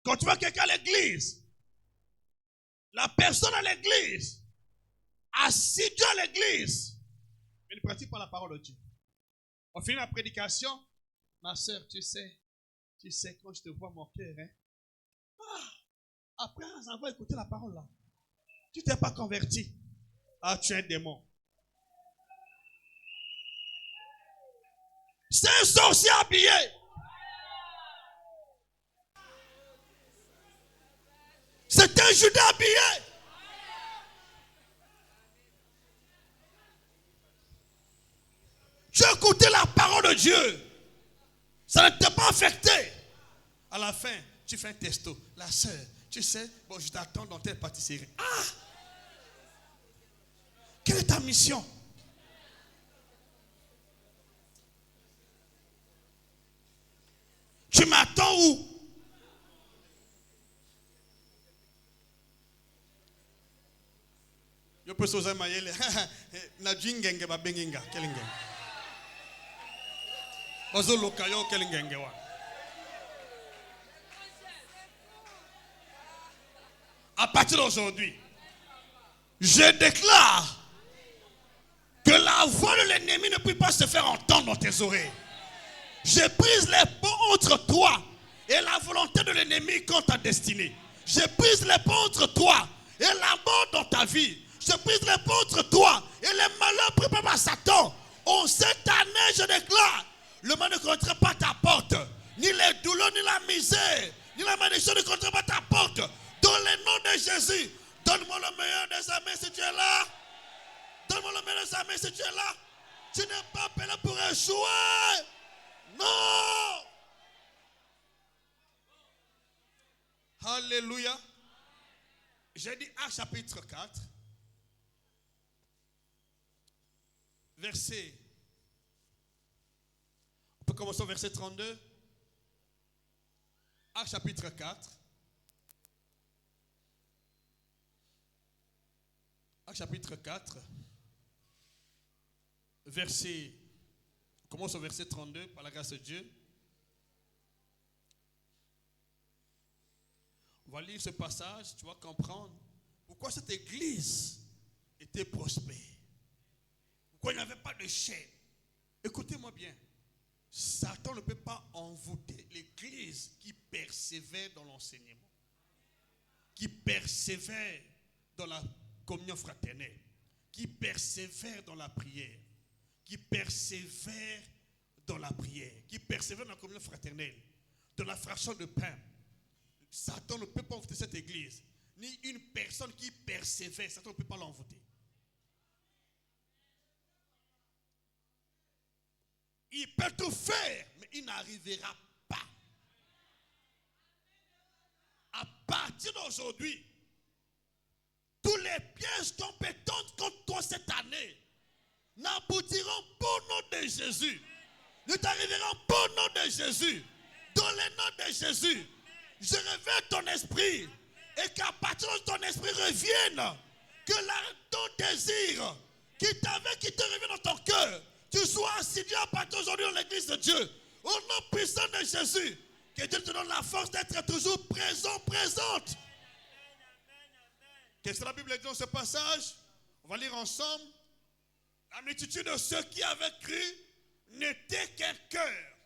Quand tu vois quelqu'un à l'église, la personne à l'église, assidu à l'église, mais ne pratique pas la parole de Dieu. On finit la prédication. Ma soeur, tu sais, quand je te vois mon cœur, hein? Après, on va écouter la parole là. Tu t'es pas converti. Ah, tu es un démon. C'est un sorcier habillé. C'est un Judas habillé. Tu as écouté la parole de Dieu. Ça ne t'a pas affecté. À la fin, tu fais un testo. La sœur, tu sais, bon, je t'attends dans telle pâtisserie. Ah! Quelle est ta mission? Tu m'attends où? Je peux sauter ma yele. Na jingenge ba benginga kelingenge. Bazo lokayo kelingenge wa. À partir d'aujourd'hui, je déclare que la voix de l'ennemi ne peut pas se faire entendre dans tes oreilles. Je brise les ponts entre toi et la volonté de l'ennemi contre ta destinée. Je brise les ponts entre toi et la mort dans ta vie. Je brise les ponts entre toi et les malheurs préparés par Satan. En cette année, je déclare, le mal ne connaîtra pas ta porte. Ni les douleurs, ni la misère, ni la malédiction ne connaîtra pas ta porte. Dans le nom de Jésus, donne-moi le meilleur des amis si tu es là. Donne-moi le meilleur des amis si tu es là. Tu n'es pas appelé pour échouer. Non. Alléluia. J'ai dit Actes chapitre 4. Verset. On peut commencer au verset 32. Actes chapitre 4. Actes chapitre 4, on commence au verset 32, par la grâce de Dieu. On va lire ce passage, tu vas comprendre pourquoi cette église était prospère. Pourquoi il n'y avait pas de chaîne. Écoutez-moi bien. Satan ne peut pas envoûter l'église qui persévère dans l'enseignement, qui persévère dans la communion fraternelle, qui persévère dans la prière, qui persévère dans la prière, qui persévère dans la communion fraternelle, dans la fraction de pain. Satan ne peut pas envoûter cette église, ni une personne qui persévère, Satan ne peut pas l'envoûter. Il peut tout faire, mais il n'arrivera pas. À partir d'aujourd'hui, tous les pièges compétents contre toi cette année n'aboutiront pas au nom de Jésus. Ne t'arriveront pas au nom de Jésus. Dans le nom de Jésus, je réveille ton esprit et qu'à partir de ton esprit revienne, que ton désir qui te revient dans ton cœur, tu sois assidu à partir d'aujourd'hui dans l'église de Dieu. Au nom puissant de Jésus, que Dieu te donne la force d'être toujours présente. Qu'est-ce que la Bible dit dans ce passage? On va lire ensemble. La multitude de ceux qui avaient cru n'était qu'un cœur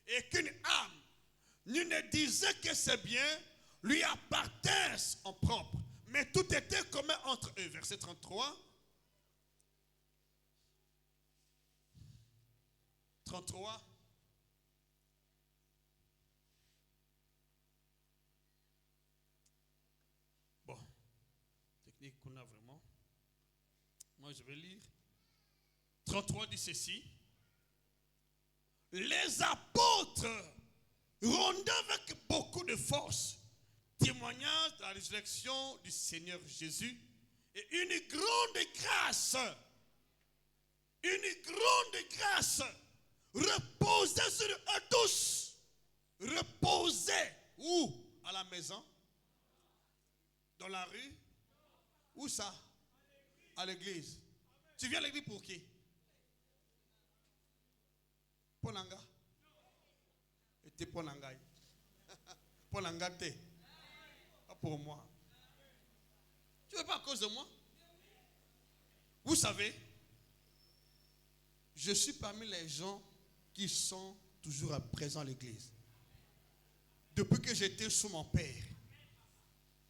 et qu'une âme. Nul ne disait que ses biens lui appartinssent en propre, mais tout était commun entre eux. Verset 33. 33. Bon, technique qu'on a vraiment. Moi, je vais lire. 33 dit ceci. Les apôtres rendaient avec beaucoup de force témoignage de la résurrection du Seigneur Jésus et une grande grâce reposait sur eux tous. Reposait où? À la maison? Dans la rue? Où ça? À l'église. Tu viens à l'église pour qui? Ponanga? Et t'es Ponanga? Ponanga t'es? Pas pour moi. Tu veux pas à cause de moi? Vous savez, je suis parmi les gens qui sont toujours présents à l'église. Depuis que j'étais sous mon père,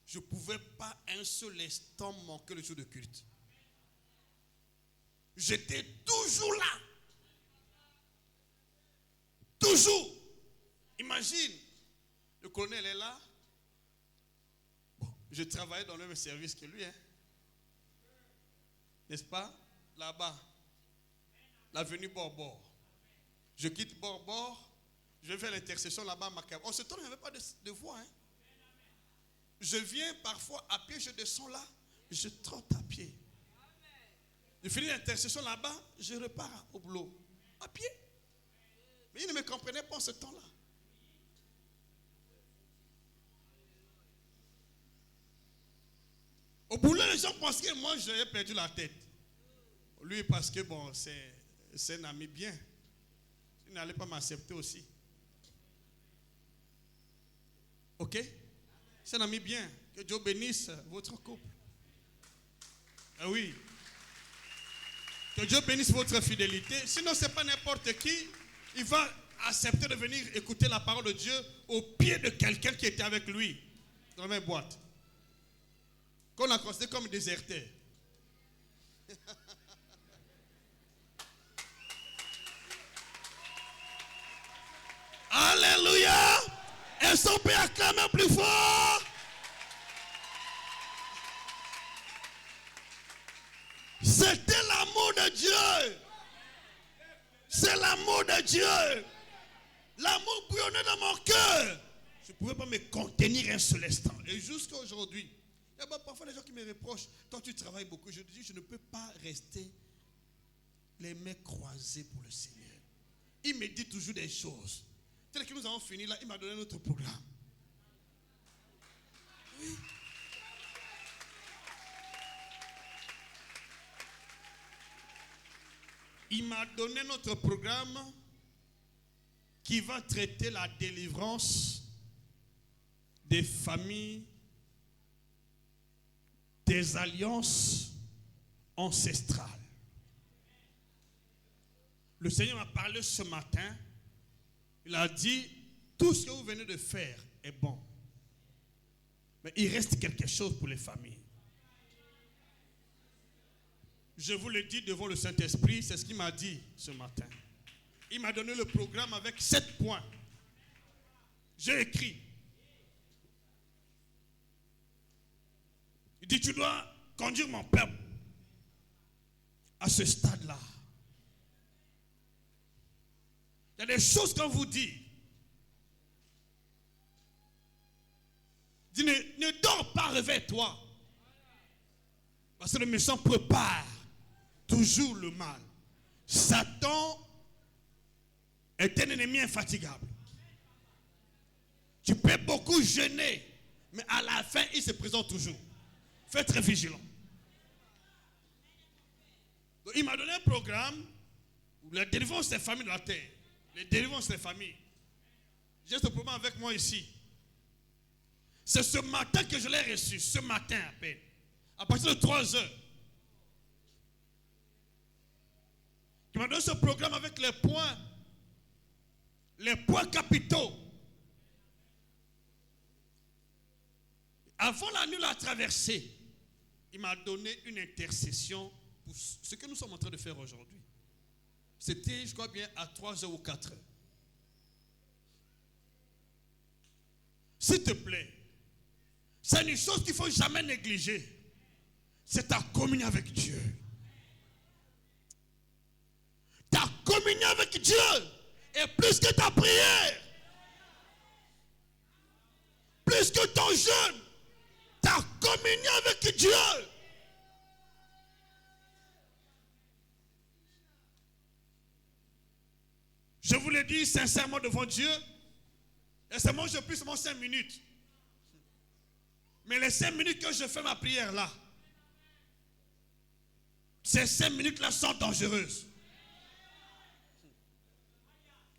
je ne pouvais pas un seul instant manquer le jour de culte. J'étais toujours là. Toujours. Imagine, le colonel est là. Bon, je travaillais dans le même service que lui. N'est-ce pas? Là-bas. L'avenue Borbor. Je quitte Borbor. Je vais faire l'intercession là-bas à Macabre. En ce temps, il n'y avait pas de voie. Je viens parfois à pied, je descends là. Je trotte à pied. Je finis l'intercession là-bas, je repars au boulot. À pied. Mais ils ne me comprenaient pas en ce temps-là. Au boulot, les gens pensaient que moi, j'avais perdu la tête. Lui, parce que bon, c'est un ami bien. Il n'allait pas m'accepter aussi. Ok? C'est un ami bien. Que Dieu bénisse votre couple. Ah oui. Que Dieu bénisse votre fidélité. Sinon, ce n'est pas n'importe qui. Il va accepter de venir écouter la parole de Dieu au pied de quelqu'un qui était avec lui dans la même boîte. Qu'on a considéré comme déserteur. Alléluia! Est-ce qu'on peut acclamer plus fort? C'était l'amour de Dieu. C'est l'amour de Dieu. L'amour bouillonnait dans mon cœur. Je ne pouvais pas me contenir un seul instant. Et jusqu'à aujourd'hui, il y a parfois des gens qui me reprochent. Toi, tu travailles beaucoup. Je dis, je ne peux pas rester les mains croisées pour le Seigneur. Il me dit toujours des choses. Tel que nous avons fini là, il m'a donné notre programme. Oui. Il m'a donné notre programme qui va traiter la délivrance des familles, des alliances ancestrales. Le Seigneur m'a parlé ce matin. Il a dit, tout ce que vous venez de faire est bon. Mais il reste quelque chose pour les familles. Je vous le dis devant le Saint-Esprit, c'est ce qu'il m'a dit ce matin. Il m'a donné le programme avec 7 points. J'ai écrit. Il dit, tu dois conduire mon peuple à ce stade-là. Il y a des choses qu'on vous dit. Dis, ne dors pas, réveille-toi. Parce que le méchant prépare toujours le mal. Satan est un ennemi infatigable. Tu peux beaucoup jeûner, mais à la fin, il se présente toujours. Fais très vigilant. Donc, il m'a donné un programme où la délivrance des familles de la terre. Les délivrances des familles. J'ai ce programme avec moi ici. C'est ce matin que je l'ai reçu, ce matin à peine. À partir de 3 heures. Il m'a donné ce programme avec les points capitaux. Avant la nuit la traversée, il m'a donné une intercession pour ce que nous sommes en train de faire aujourd'hui. C'était, je crois bien, à 3 heures ou 4 heures. S'il te plaît, c'est une chose qu'il ne faut jamais négliger. C'est ta communion avec Dieu. Ta communion avec Dieu est plus que ta prière. Plus que ton jeûne. Ta communion avec Dieu. Je vous le dis sincèrement devant Dieu. Et c'est moi, je prie seulement 5 minutes. Mais les 5 minutes que je fais ma prière là, ces 5 minutes là sont dangereuses.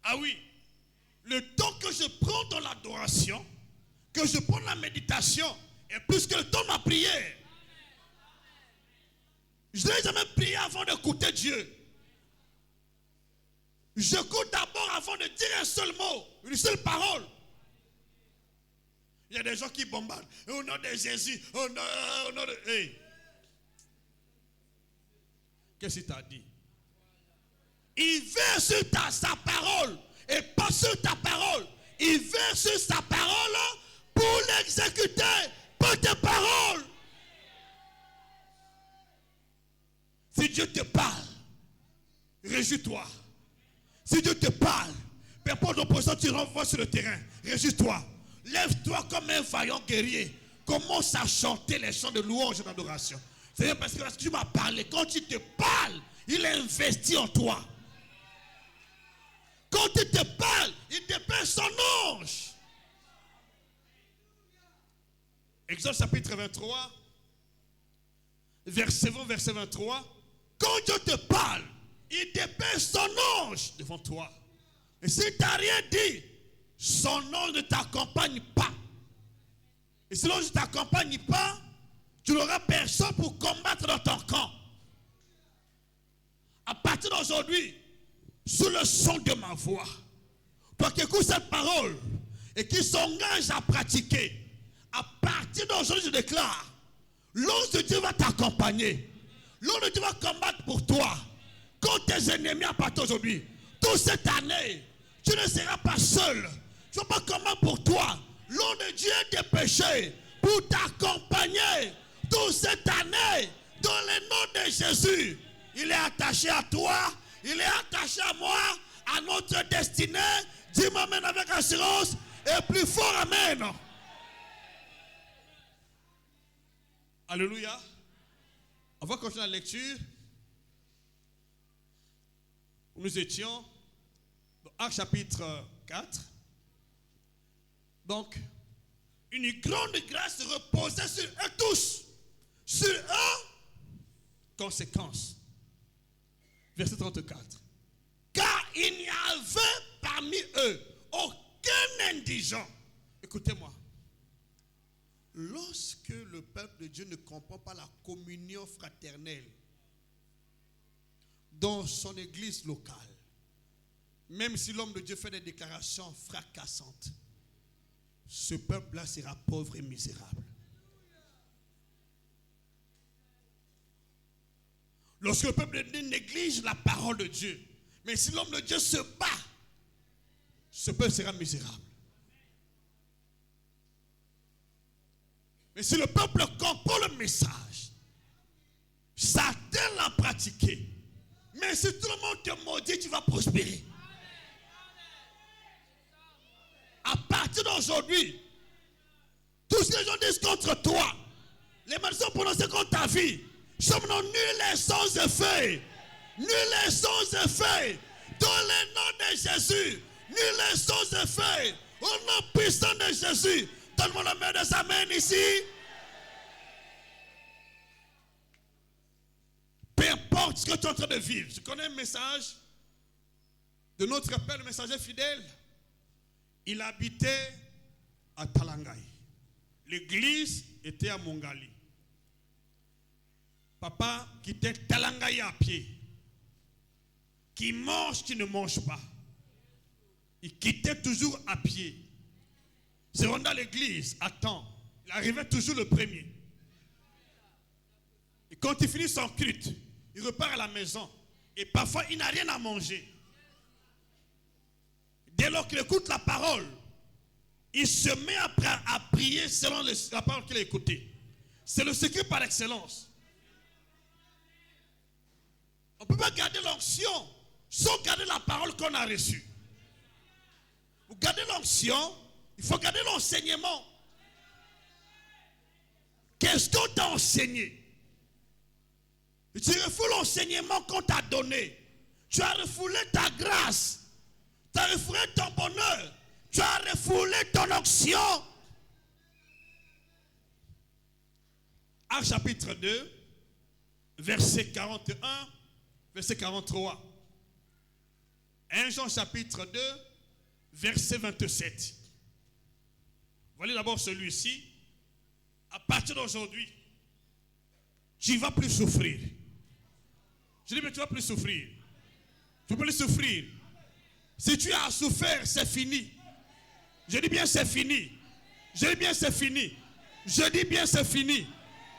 Ah oui, le temps que je prends dans l'adoration, que je prends la méditation, est plus que le temps de ma prière. Je n'ai jamais prié avant d'écouter Dieu. J'écoute d'abord avant de dire un seul mot, une seule parole. Il y a des gens qui bombardent. Au nom de Jésus, au nom de... Hey. Qu'est-ce qu'il t'a dit? Il veut sur sa parole et pas sur ta parole. Il veut sur sa parole pour l'exécuter par tes paroles. Si Dieu te parle, réjouis-toi. Si Dieu te parle, peu importe l'opposition, tu renvoies sur le terrain. Réjouis-toi. Lève-toi comme un vaillant guerrier. Commence à chanter les chants de louange et d'adoration. C'est parce que tu m'as parlé. Quand il te parle, il est investi en toi. Quand il te parle, il dépêche son ange. Exode chapitre 23, verset 20, verset 23. Quand Dieu te parle, il dépêche son ange devant toi. Et s'il ne t'a rien dit, son ange ne t'accompagne pas. Et si l'ange ne t'accompagne pas, tu n'auras personne pour combattre dans ton camp. À partir d'aujourd'hui, sous le son de ma voix, toi qui écoutes cette parole et qui s'engage à pratiquer, à partir d'aujourd'hui, je déclare, l'ange de Dieu va t'accompagner. L'ange de Dieu va combattre pour toi. Quand tes ennemis à partir d'aujourd'hui, toute cette année, tu ne seras pas seul. Tu ne vas pas combattre pour toi. L'ange de Dieu est dépêché pour t'accompagner toute cette année dans le nom de Jésus. Il est attaché à toi, il est attaché à moi, à notre destinée. Dis-moi amen avec assurance et plus fort amen. Alléluia. On va continuer la lecture. Nous étions dans Actes chapitre 4. Donc, une grande grâce reposait sur eux tous. Sur eux, conséquence. Verset 34. Car il n'y avait parmi eux aucun indigent. Écoutez-moi. Lorsque le peuple de Dieu ne comprend pas la communion fraternelle dans son église locale, même si l'homme de Dieu fait des déclarations fracassantes, ce peuple-là sera pauvre et misérable. Lorsque le peuple de Dieu néglige la parole de Dieu, mais si l'homme de Dieu se bat, ce peuple sera misérable. Mais si le peuple comprend le message, Satan l'a pratiqué. Mais si tout le monde te maudit, tu vas prospérer. À partir d'aujourd'hui, tout ce que les gens disent contre toi, les malédictions prononcées contre ta vie, sont nul et sans effet. Nul et sans effet. Dans le nom de Jésus. Nul et sans effet. Au nom puissant de Jésus. Donne-moi la main des amens ici. Peu importe ce que tu es en train de vivre. Je connais un message de notre père, le messager fidèle. Il habitait à Talangai. L'église était à Mongali. Papa quittait Talangai à pied. Qui mange, qui ne mange pas. Il quittait toujours à pied. Se rendait à l'église à temps. Il arrivait toujours le premier. Et quand il finit son culte, il repart à la maison. Et parfois, il n'a rien à manger. Dès lors qu'il écoute la parole, il se met à prier selon la parole qu'il a écoutée. C'est le secret par excellence. On ne peut pas garder l'onction sans garder la parole qu'on a reçue. Pour garder l'onction, il faut garder l'enseignement. Qu'est-ce qu'on t'a enseigné? Tu refoules l'enseignement qu'on t'a donné. Tu as refoulé ta grâce. Tu as refoulé ton bonheur. Tu as refoulé ton onction. Actes chapitre 2, verset 41, verset 43. 1 Jean chapitre 2, verset 27. Voyez d'abord celui-ci. À partir d'aujourd'hui, tu ne vas plus souffrir. Je dis, mais tu ne vas plus souffrir. Tu ne peux plus souffrir. Si tu as souffert, c'est fini. Je dis bien c'est fini. Je dis bien c'est fini. Je dis bien c'est fini.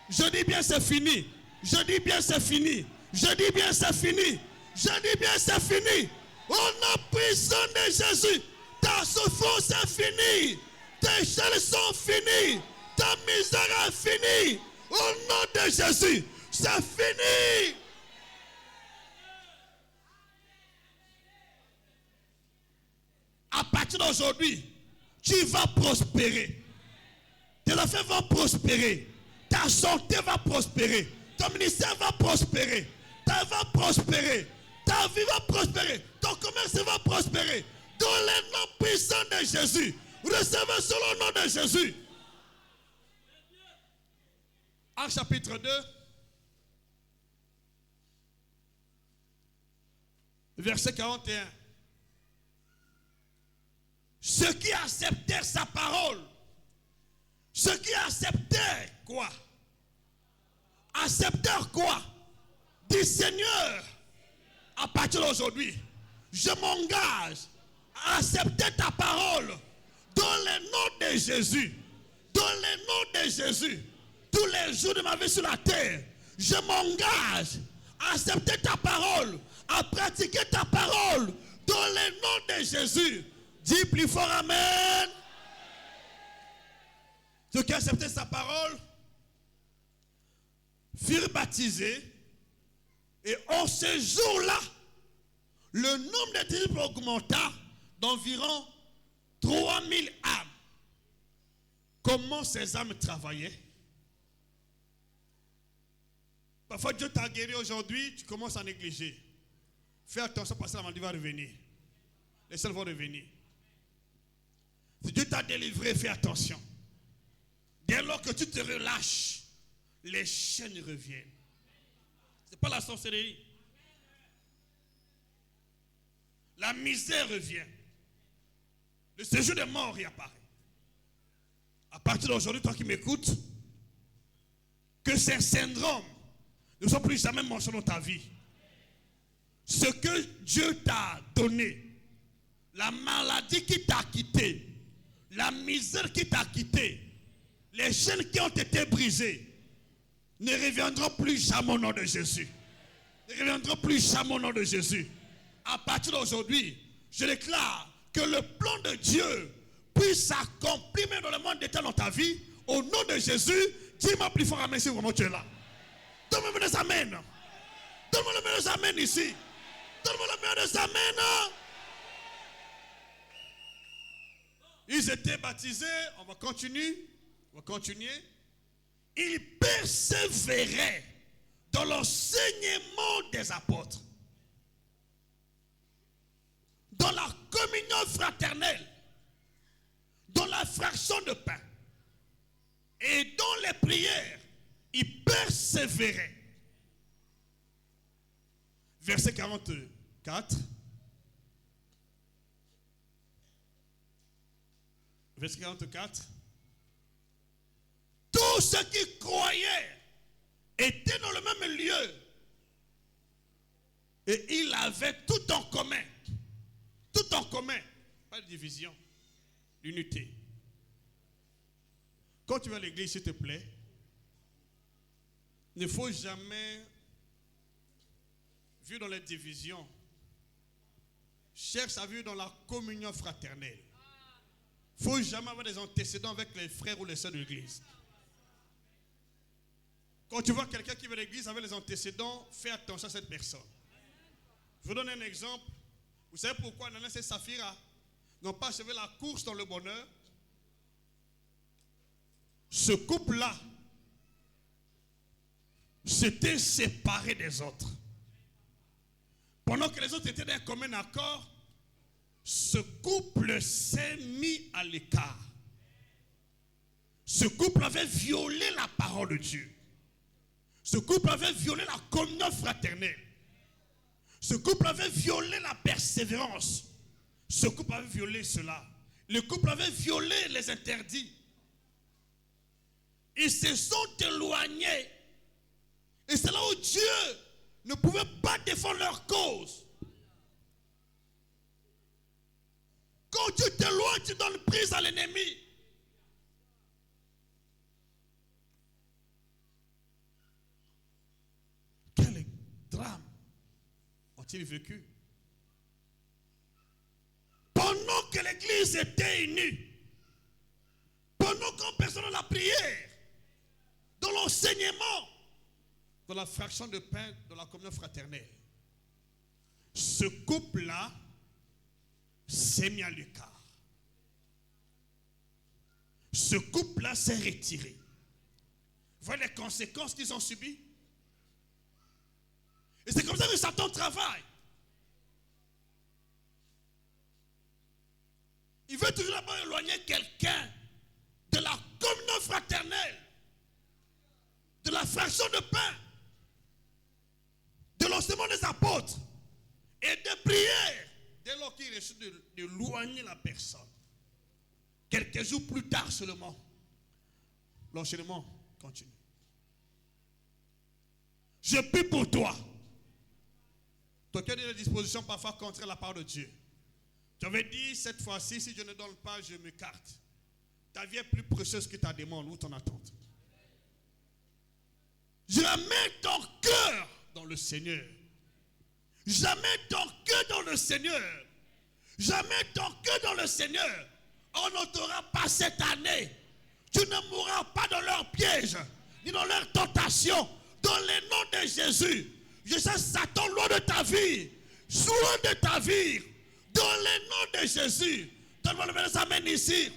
Je dis bien c'est fini. Je dis bien c'est fini. Je dis bien c'est fini. Je dis bien c'est fini. Au nom puissant de Jésus, ta souffrance est finie. Tes chaînes sont finies. Ta misère est finie. Au nom de Jésus, c'est fini. À partir d'aujourd'hui, tu vas prospérer. Tes affaires vont prospérer. Ta santé va prospérer. Ton ministère va prospérer. Ta vie va prospérer. Ta vie va prospérer. Ton commerce va prospérer. Dans le nom puissant de Jésus. Recevez selon le nom de Jésus. Actes chapitre 2, verset 41. Ceux qui acceptèrent sa parole, ceux qui acceptèrent quoi? Acceptèrent quoi? Dis Seigneur, à partir d'aujourd'hui, je m'engage à accepter ta parole dans le nom de Jésus. Dans le nom de Jésus. Tous les jours de ma vie sur la terre, je m'engage à accepter ta parole, à pratiquer ta parole dans le nom de Jésus. Dis plus fort Amen. Ceux qui acceptaient sa parole furent baptisés. Et en ce jour-là, le nombre de disciples augmenta d'environ 3000 âmes. Comment ces âmes travaillaient? Parfois Dieu t'a guéri aujourd'hui, tu commences à négliger. Fais attention parce que la maladie va revenir. Les seuls vont revenir. Si Dieu t'a délivré, fais attention. Dès lors que tu te relâches, les chaînes reviennent. Ce n'est pas la sorcellerie. La misère revient. Le séjour des morts y apparaît. À partir d'aujourd'hui, toi qui m'écoutes, que ces syndromes ne soient plus jamais mentionnés dans ta vie. Ce que Dieu t'a donné, la maladie qui t'a quitté, la misère qui t'a quitté, les chaînes qui ont été brisées, ne reviendront plus jamais au nom de Jésus. Ne reviendront plus jamais au nom de Jésus. À partir d'aujourd'hui, je déclare que le plan de Dieu puisse s'accomplir même dans le monde d'état dans ta vie. Au nom de Jésus, dis-moi plus fort amen si vraiment tu es là. Donne-moi des amens. Donne-moi le meilleur des amens ici. Donne-moi le meilleur des amens. Ils étaient baptisés, on va continuer. Ils persévéraient dans l'enseignement des apôtres, dans la communion fraternelle, dans la fraction de pain et dans les prières. Ils persévéraient. Verset 44. Verset 44. Tous ceux qui croyaient étaient dans le même lieu. Et ils avaient tout en commun. Tout en commun. Pas de division. L'unité. Quand tu vas à l'église, s'il te plaît, il ne faut jamais vivre dans les divisions. Cherche à vivre dans la communion fraternelle. Il ne faut jamais avoir des antécédents avec les frères ou les sœurs de l'église. Quand tu vois quelqu'un qui va à l'église avec les antécédents, fais attention à cette personne. Je vous donne un exemple. Vous savez pourquoi Ananias et Saphira n'ont pas achevé la course dans le bonheur? Ce couple-là s'était séparé des autres. Pendant que les autres étaient d'un commun accord, ce couple s'est mis à l'écart. Ce couple avait violé la parole de Dieu. Ce couple avait violé la communion fraternelle. Ce couple avait violé la persévérance. Ce couple avait violé cela. Le couple avait violé les interdits. Ils se sont éloignés. Et c'est là où Dieu ne pouvait pas défendre leur cause. Quand tu t'éloignes, tu donnes prise à l'ennemi. Quel drame ont-ils vécu? Pendant que l'église était unie, pendant qu'on personne dans la prière, dans l'enseignement, dans la fraction de pain, dans la communion fraternelle, ce couple-là s'est mis à l'écart. Ce couple-là s'est retiré. Vous voyez les conséquences qu'ils ont subies? Et c'est comme ça que Satan travaille. Il veut toujours d'abord éloigner quelqu'un de la communion fraternelle, de la fraction de pain, de l'enseignement des apôtres et des prières. Dès lors qu'il réussit d'éloigner la personne, quelques jours plus tard seulement, l'enchaînement continue. Je prie pour toi. Toi qui as des dispositions parfois contre la parole de Dieu. Tu avais dit cette fois-ci, si je ne donne pas, je m'écarte. Ta vie est plus précieuse que ta demande ou ton attente. Jamais ton cœur dans le Seigneur. Jamais ton cœur dans le Seigneur. Jamais ton cœur dans le Seigneur. On ne t'aura pas cette année. Tu ne mourras pas dans leur piège, ni dans leur tentation. Dans le nom de Jésus, je sais Satan loin de ta vie. Loin de ta vie. Dans le nom de Jésus. Donne-moi le meilleur amen ici.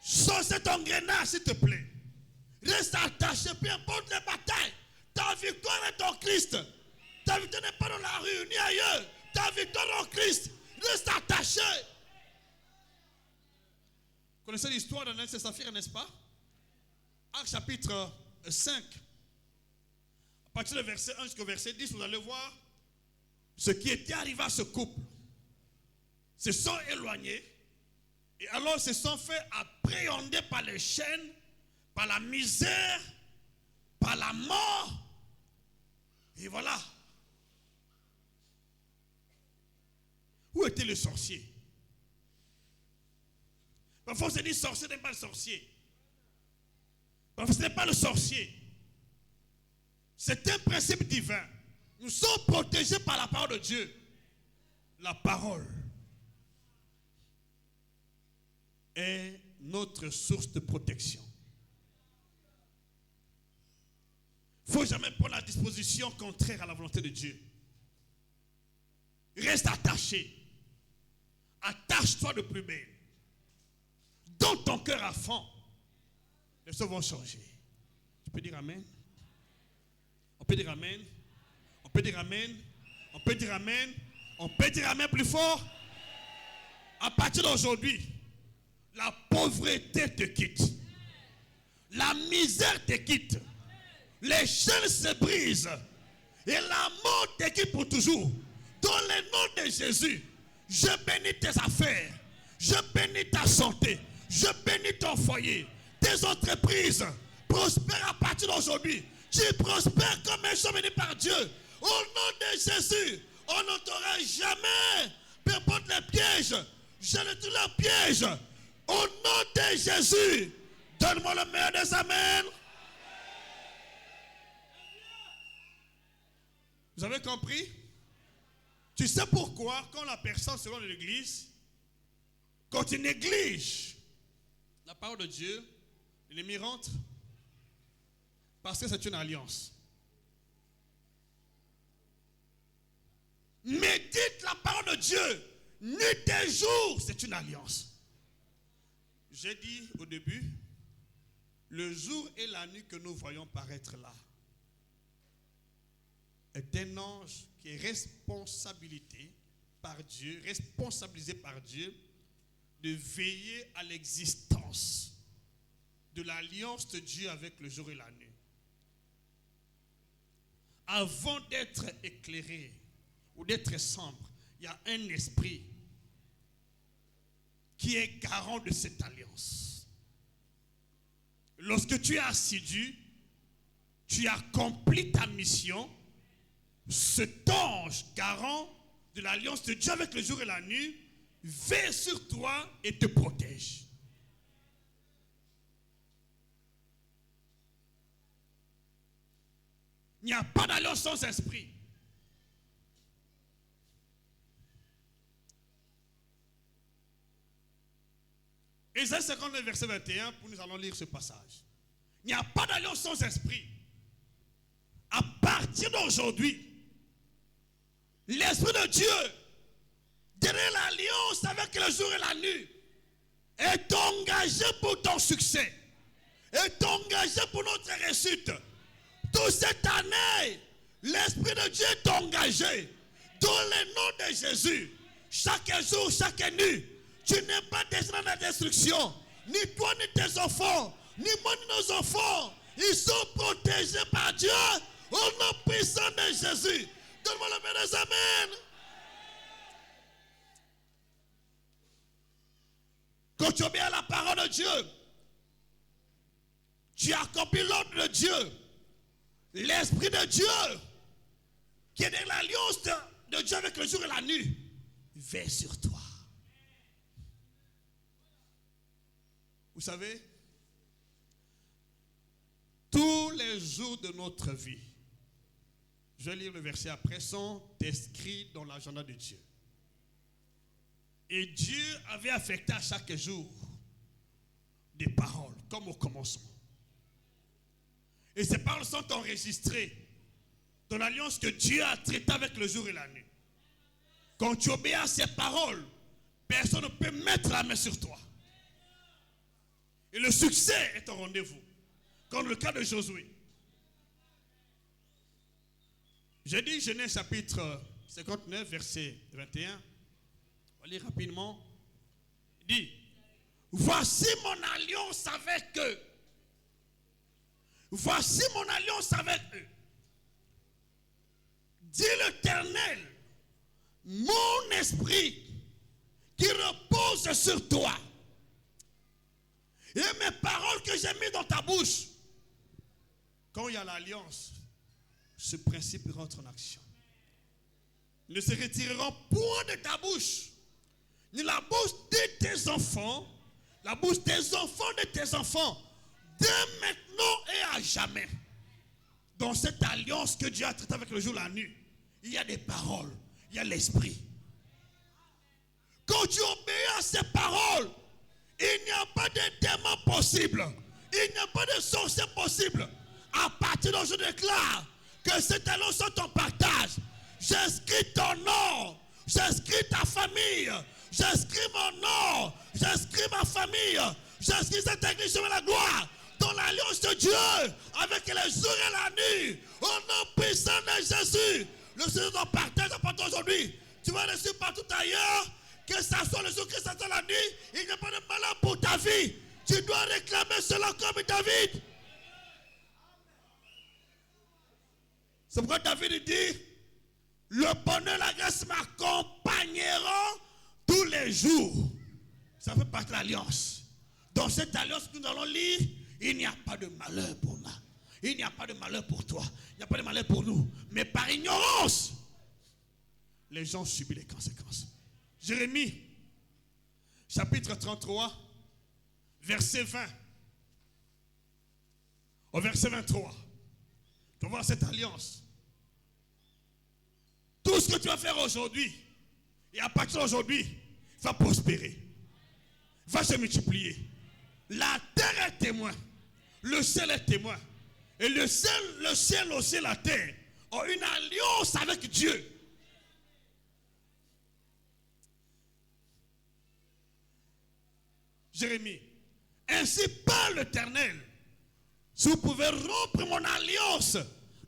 Sors cet engrenage, s'il te plaît. Reste attaché, peu importe les batailles. Ta victoire est en Christ. Ta victoire n'est pas dans la rue ni ailleurs. Ta victoire est en Christ. Reste attaché. Vous connaissez l'histoire d'Ananias et Saphira, n'est-ce pas? Actes chapitre 5. À partir du verset 1 jusqu'au verset 10, vous allez voir ce qui était arrivé à ce couple, se sont éloignés et alors se sont fait appréhender par les chaînes, par la misère, par la mort. Et voilà. Où était le sorcier? Parfois on se dit sorcier n'est pas le sorcier. Parfois ce n'est pas le sorcier. C'est un principe divin. Nous sommes protégés par la parole de Dieu. La parole est notre source de protection. Il ne faut jamais prendre la disposition contraire à la volonté de Dieu. Reste attaché. Attache-toi de plus belle. Donne ton cœur à fond. Les choses vont changer. Tu peux dire amen? On peut dire amen? On peut dire amen? On peut dire amen? On peut dire amen plus fort? À partir d'aujourd'hui, la pauvreté te quitte. La misère te quitte. Les chaînes se brisent. Et la mort te quitte pour toujours. Dans le nom de Jésus, je bénis tes affaires. Je bénis ta santé. Je bénis ton foyer. Tes entreprises prospèrent à partir d'aujourd'hui. Tu prospères comme un homme béni par Dieu. Au nom de Jésus, on ne t'aura jamais. Peu importe les pièges. Je ne tue les pièges. Au nom de Jésus, donne-moi le meilleur des amens. Vous avez compris? Tu sais pourquoi, quand la personne se rend de l'église, quand il néglige la parole de Dieu, l'ennemi rentre? Parce que c'est une alliance. Médite la parole de Dieu. Nuit et jour, c'est une alliance. J'ai dit au début, le jour et la nuit que nous voyons paraître là est un ange qui est responsabilisé par Dieu de veiller à l'existence de l'alliance de Dieu avec le jour et la nuit. Avant d'être éclairé ou d'être sombre, il y a un esprit qui est garant de cette alliance. Lorsque tu es assidu, tu accomplis ta mission, cet ange garant de l'alliance de Dieu avec le jour et la nuit veille sur toi et te protège. Il n'y a pas d'alliance sans esprit. Ésaïe 59, verset 21, nous allons lire ce passage. Il n'y a pas d'alliance sans esprit. À partir d'aujourd'hui, l'Esprit de Dieu, derrière l'alliance avec le jour et la nuit, est engagé pour ton succès, est engagé pour notre réussite. Toute cette année, l'Esprit de Dieu est engagé dans le nom de Jésus. Chaque jour, chaque nuit, tu n'es pas destiné à la destruction. Ni toi, ni tes enfants, ni moi, ni nos enfants. Ils sont protégés par Dieu au nom puissant de Jésus. Donne-moi le meilleur des amens. Quand tu obéis à la parole de Dieu, tu accomplis l'ordre de Dieu. L'Esprit de Dieu, qui est dans l'alliance de Dieu avec le jour et la nuit, veille sur toi. Vous savez, tous les jours de notre vie, je vais lire le verset après, sont inscrits dans l'agenda de Dieu. Et Dieu avait affecté à chaque jour des paroles, comme au commencement. Et ces paroles sont enregistrées dans l'alliance que Dieu a traitée avec le jour et la nuit. Quand tu obéis à ces paroles, personne ne peut mettre la main sur toi. Et le succès est au rendez-vous. Comme le cas de Josué. J'ai dit Genèse chapitre 59, verset 21. On va lire rapidement. Il dit, voici mon alliance avec eux. Voici mon alliance avec eux. Dit l'Éternel mon esprit qui repose sur toi. Et mes paroles que j'ai mises dans ta bouche. Quand il y a l'alliance, ce principe rentre en action. Ils ne se retireront point de ta bouche, ni la bouche de tes enfants, la bouche des enfants de tes enfants, dès maintenant et à jamais. Dans cette alliance que Dieu a traitée avec le jour et la nuit, il y a des paroles, il y a l'esprit. Quand tu obéis à ces paroles, il n'y a pas de démon possible. Il n'y a pas de sorcier possible. À partir d'aujourd'hui, je déclare que cette alliance soit ton partage. J'inscris ton nom. J'inscris ta famille. J'inscris mon nom. J'inscris ma famille. J'inscris cette église sur la gloire. Dans l'alliance de Dieu. Avec les jours et la nuit. Au nom puissant de Jésus. Le Seigneur ton partage à partir d'aujourd'hui. Tu vas rester partout ailleurs. Que ça soit le jour, que ça soit la nuit, il n'y a pas de malheur pour ta vie. Tu dois réclamer cela comme David. C'est pourquoi David dit, le bonheur et la grâce m'accompagneront tous les jours. Ça fait partie de l'alliance. Dans cette alliance que nous allons lire, il n'y a pas de malheur pour moi. Il n'y a pas de malheur pour toi. Il n'y a pas de malheur pour nous. Mais par ignorance, les gens subissent les conséquences. Jérémie, chapitre 33, verset 20. Au verset 23. Tu vas voir cette alliance. Tout ce que tu vas faire aujourd'hui, et à partir d'aujourd'hui, va prospérer. Va se multiplier. La terre est témoin. Le ciel est témoin. Et le ciel aussi, la terre, ont une alliance avec Dieu. Jérémie, ainsi parle l'Éternel. Si vous pouvez rompre mon alliance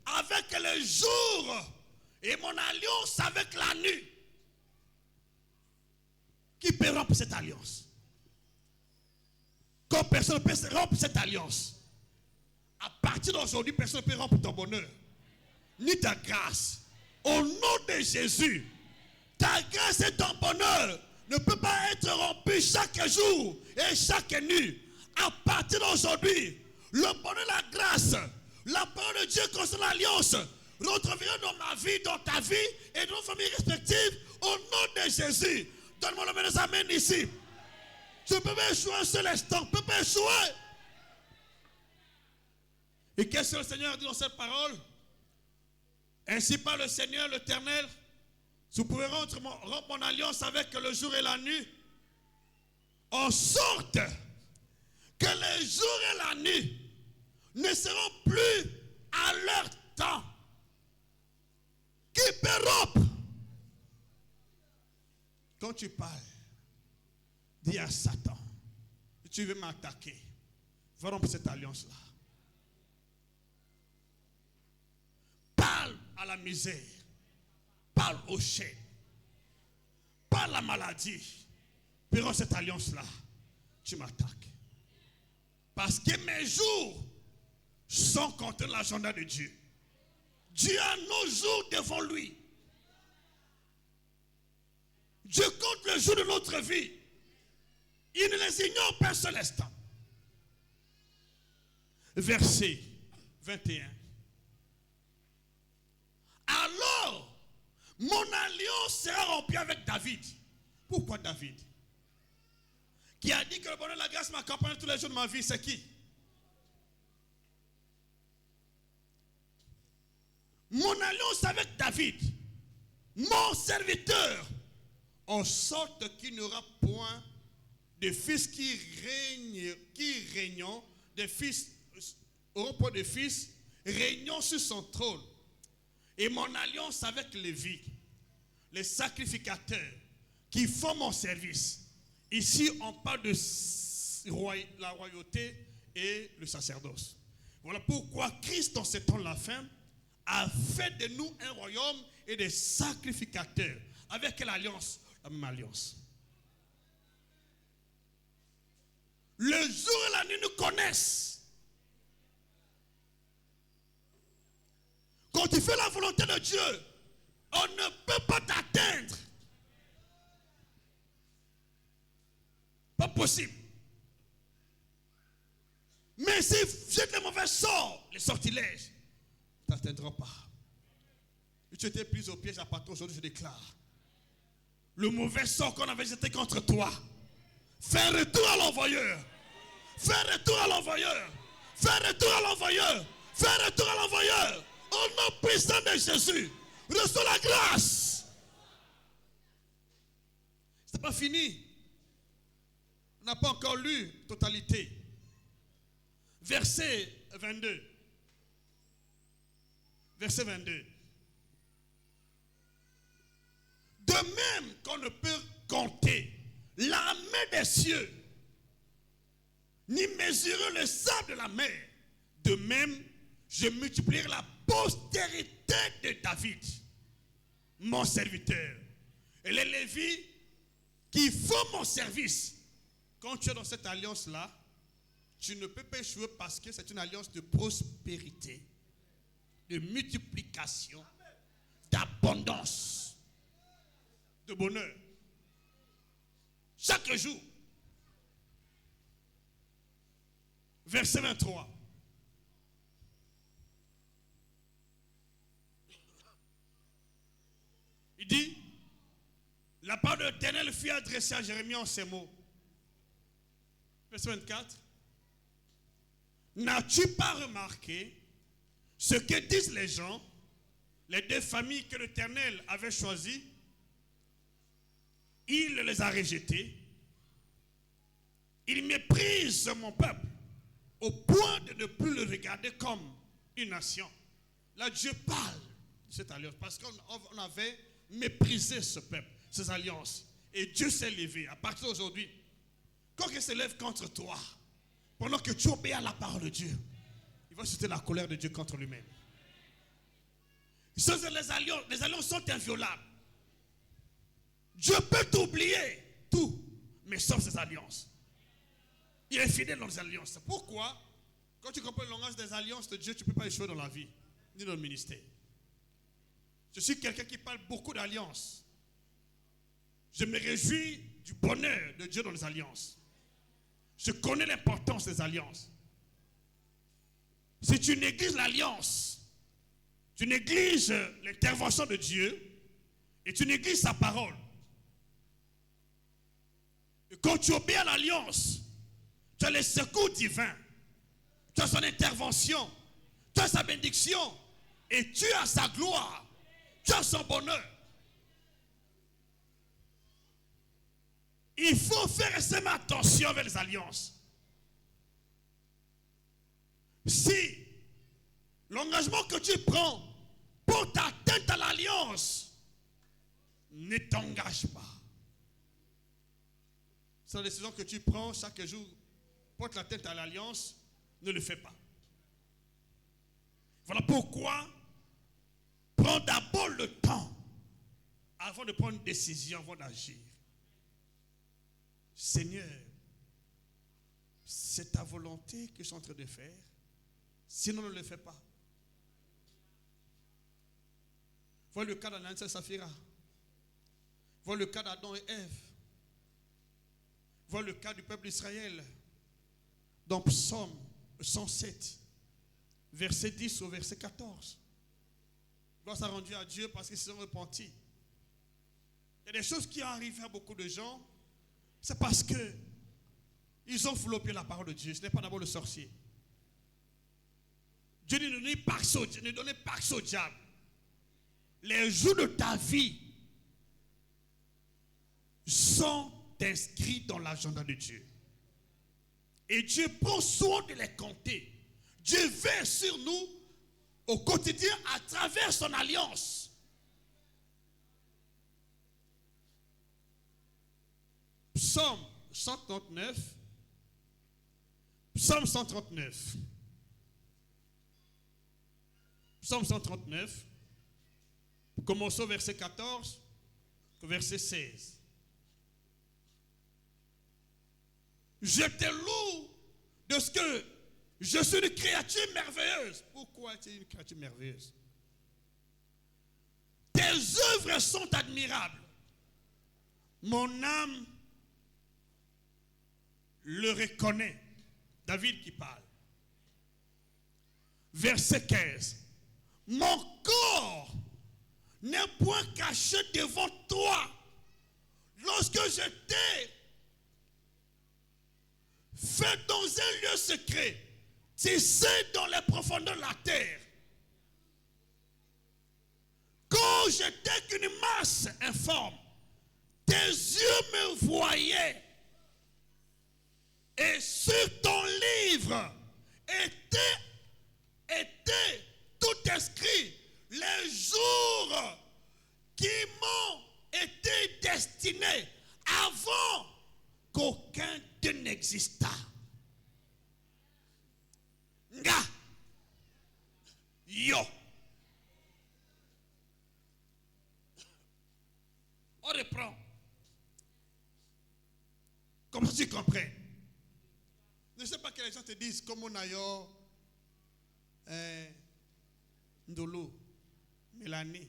avec le jour et mon alliance avec la nuit, qui peut rompre cette alliance? Comme personne ne peut rompre cette alliance, à partir d'aujourd'hui, personne ne peut rompre ton bonheur, ni ta grâce. Au nom de Jésus, ta grâce et ton bonheur ne peut pas être rompu chaque jour et chaque nuit. À partir d'aujourd'hui, le bonheur, la grâce, la parole de Dieu concernant l'alliance retrouvera dans ma vie, dans ta vie et dans nos familles respectives. Au nom de Jésus, donne-moi le meilleur amen ici. Tu ne peux pas échouer un seul instant, tu ne peux pas échouer. Et qu'est-ce que le Seigneur dit dans cette parole? Ainsi parle le Seigneur, l'Éternel. Si vous pouvez rompre mon alliance avec le jour et la nuit, en sorte que le jour et la nuit ne seront plus à leur temps. Qui peut rompre? Quand tu parles, dis à Satan, tu veux m'attaquer, va rompre cette alliance-là. Parle à la misère. Parle au chien, parle à la maladie, puis dans cette alliance-là, tu m'attaques. Parce que mes jours sont contre l'agenda de Dieu. Dieu a nos jours devant lui. Dieu compte le jour de notre vie. Il ne les ignore pas un seul instant. Verset 21. Alors, mon alliance sera rompue avec David. Pourquoi David? Qui a dit que le bonheur et la grâce m'accompagnent tous les jours de ma vie, c'est qui? Mon alliance avec David, mon serviteur, en sorte qu'il n'y aura point de fils qui régnant, des fils, auront point de fils régnant sur son trône. Et mon alliance avec Lévi, les sacrificateurs qui font mon service. Ici, on parle de la royauté et le sacerdoce. Voilà pourquoi Christ, dans ce temps de la fin, a fait de nous un royaume et des sacrificateurs. Avec quelle alliance? La même alliance. Le jour et la nuit nous connaissent. Quand tu fais la volonté de Dieu, on ne peut pas t'atteindre Pas possible. Mais si j'ai les mauvais sorts, les sortilèges, ne t'atteindra pas. Si tu étais pris au piège à patron, aujourd'hui je déclare. Le mauvais sort qu'on avait jeté contre toi, fais retour à l'envoyeur. Fais retour à l'envoyeur. Fais retour à l'envoyeur. Fais retour à l'envoyeur. Au nom puissant de Jésus, reçois la grâce. Ce n'est pas fini. On n'a pas encore lu totalité. Verset 22. Verset 22. De même qu'on ne peut compter la main des cieux, ni mesurer le sable de la mer, de même, je multiplierai la postérité de David, mon serviteur. Et les Lévites qui font mon service. Quand tu es dans cette alliance-là, tu ne peux pas échouer parce que c'est une alliance de prospérité, de multiplication, d'abondance, de bonheur. Chaque jour. Verset 23. Il dit, la parole de l'Éternel fut adressée à Jérémie en ces mots. Verset 24. N'as-tu pas remarqué ce que disent les gens, les deux familles que l'Éternel avait choisies? Il les a rejetées. Il méprise mon peuple au point de ne plus le regarder comme une nation. Là, Dieu parle de cette alliance parce qu'on avait méprisé ce peuple, ces alliances. Et Dieu s'est levé. À partir d'aujourd'hui, quand il se lève contre toi, pendant que tu obéis à la parole de Dieu, il va susciter la colère de Dieu contre lui-même. Les alliances sont inviolables. Dieu peut t'oublier tout, mais sauf ses alliances. Il est fidèle dans les alliances. Pourquoi? Quand tu comprends le langage des alliances de Dieu, tu ne peux pas échouer dans la vie, ni dans le ministère. Je suis quelqu'un qui parle beaucoup d'alliances. Je me réjouis du bonheur de Dieu dans les alliances. Je connais l'importance des alliances. Si tu négliges l'alliance, tu négliges l'intervention de Dieu et tu négliges sa parole. Et quand tu obéis à l'alliance, tu as les secours divins, tu as son intervention, tu as sa bénédiction et tu as sa gloire, tu as son bonheur. Il faut faire extrêmement attention avec les alliances. Si l'engagement que tu prends porte atteinte à l'alliance, ne t'engage pas. C'est la décision que tu prends chaque jour, porte la tête à l'alliance, ne le fais pas. Voilà pourquoi prends d'abord le temps avant de prendre une décision, avant d'agir. Seigneur, c'est ta volonté que je suis en train de faire, sinon ne le fais pas. Voilà le cas d'Ananias et Saphira. Voilà le cas d'Adam et Ève. Voilà le cas du peuple d'Israël. Dans Psaume 107, verset 10 au verset 14. Gloire soit rendue à Dieu parce qu'ils se sont repentis. Il y a des choses qui arrivent à beaucoup de gens. C'est parce que ils ont flopé la parole de Dieu. Ce n'est pas d'abord le sorcier. Dieu ne donnait pas au diable. Les jours de ta vie sont inscrits dans l'agenda de Dieu. Et Dieu prend soin de les compter. Dieu veille sur nous au quotidien à travers son alliance. Psaume 139. Psaume 139. Psaume 139. Commençons au verset 14 au verset 16. Je te loue de ce que je suis une créature merveilleuse. Pourquoi es-tu une créature merveilleuse? Tes œuvres sont admirables. Mon âme le reconnaît. David qui parle. Verset 15. Mon corps n'est point caché devant toi. Lorsque je t'ai fait dans un lieu secret, tu sais dans les profondeurs de la terre. Quand j'étais qu'une masse informe, tes yeux me voyaient. Et sur ton livre était tout inscrit les jours qui m'ont été destinés avant qu'aucun d'eux n'existât. Nga yo. On reprend. Comme tu comprends. Ne sais pas que les gens te disent comme on a yo Ndolo, Mélanie.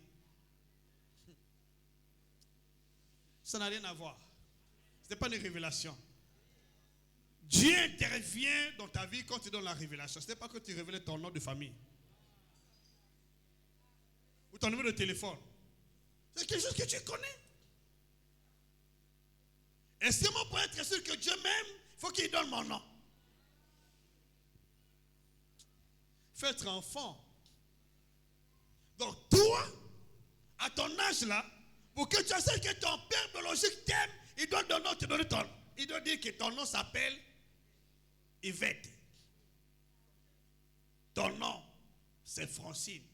Ça n'a rien à voir. Ce n'est pas une révélation. Dieu intervient dans ta vie quand tu donnes la révélation. Ce n'est pas que tu révèles ton nom de famille. Ou ton numéro de téléphone. C'est quelque chose que tu connais. Et c'est moi pour être sûr que Dieu m'aime, il faut qu'il donne mon nom. Il faut être enfant. Donc toi, à ton âge là, pour que tu saches que ton père biologique t'aime, il doit te donner ton nom. Il doit dire que ton nom s'appelle Yvette. Ton nom, c'est Francine.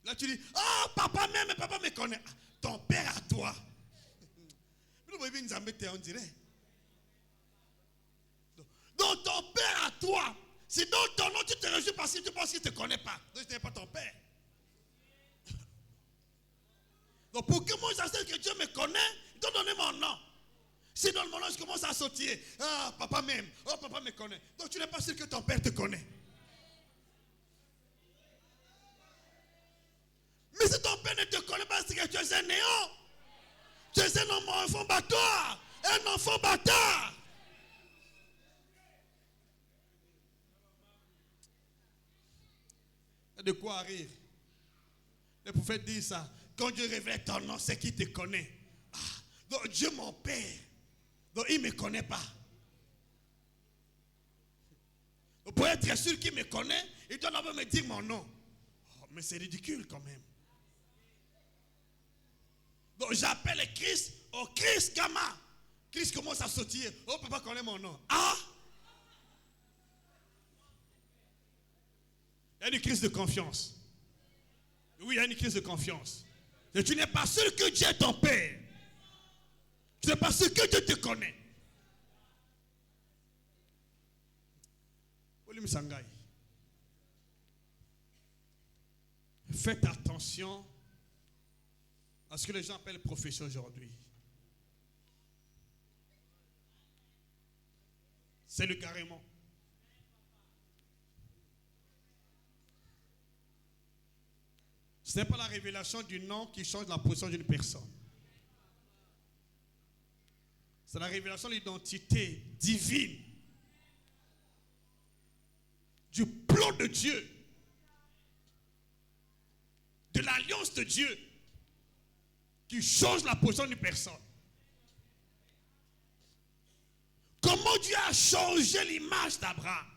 Là tu dis, oh papa même, papa me connaît. Ton père à toi. On dirait. Donc ton père à toi, si dans ton nom tu te réjouis parce que tu penses qu'il ne te connaît pas. Donc tu n'es pas ton père. Donc pour que moi je sache que Dieu me connaît, il doit donner mon nom. Si dans mon nom je commence à sautiller, ah papa m'aime, oh papa me connaît. Donc tu n'es pas sûr que ton père te connaît. Mais si ton père ne te connaît pas, c'est que tu es un néant. Tu es un enfant bâtard. Un enfant bâtard. De quoi arrive? Le prophète dit ça. Quand Dieu révèle ton nom, c'est qu'il te connaît. Ah, donc Dieu mon père. Donc il ne me connaît pas. Donc, pour être sûr qu'il me connaît, il doit d'abord me dire mon nom. Oh, mais c'est ridicule quand même. Donc j'appelle Christ. Oh Christ Gama. Christ commence à sautiller. Oh papa connaît mon nom. Ah. Il y a une crise de confiance. Oui, il y a une crise de confiance. Et tu n'es pas sûr que Dieu est ton père. Tu n'es pas sûr que Dieu te connaît. Olim Sangai. Faites attention à ce que les gens appellent profession aujourd'hui. C'est le carrément. Ce n'est pas la révélation du nom qui change la position d'une personne. C'est la révélation de l'identité divine. Du plan de Dieu. De l'alliance de Dieu. Qui change la position d'une personne. Comment Dieu a changé l'image d'Abraham.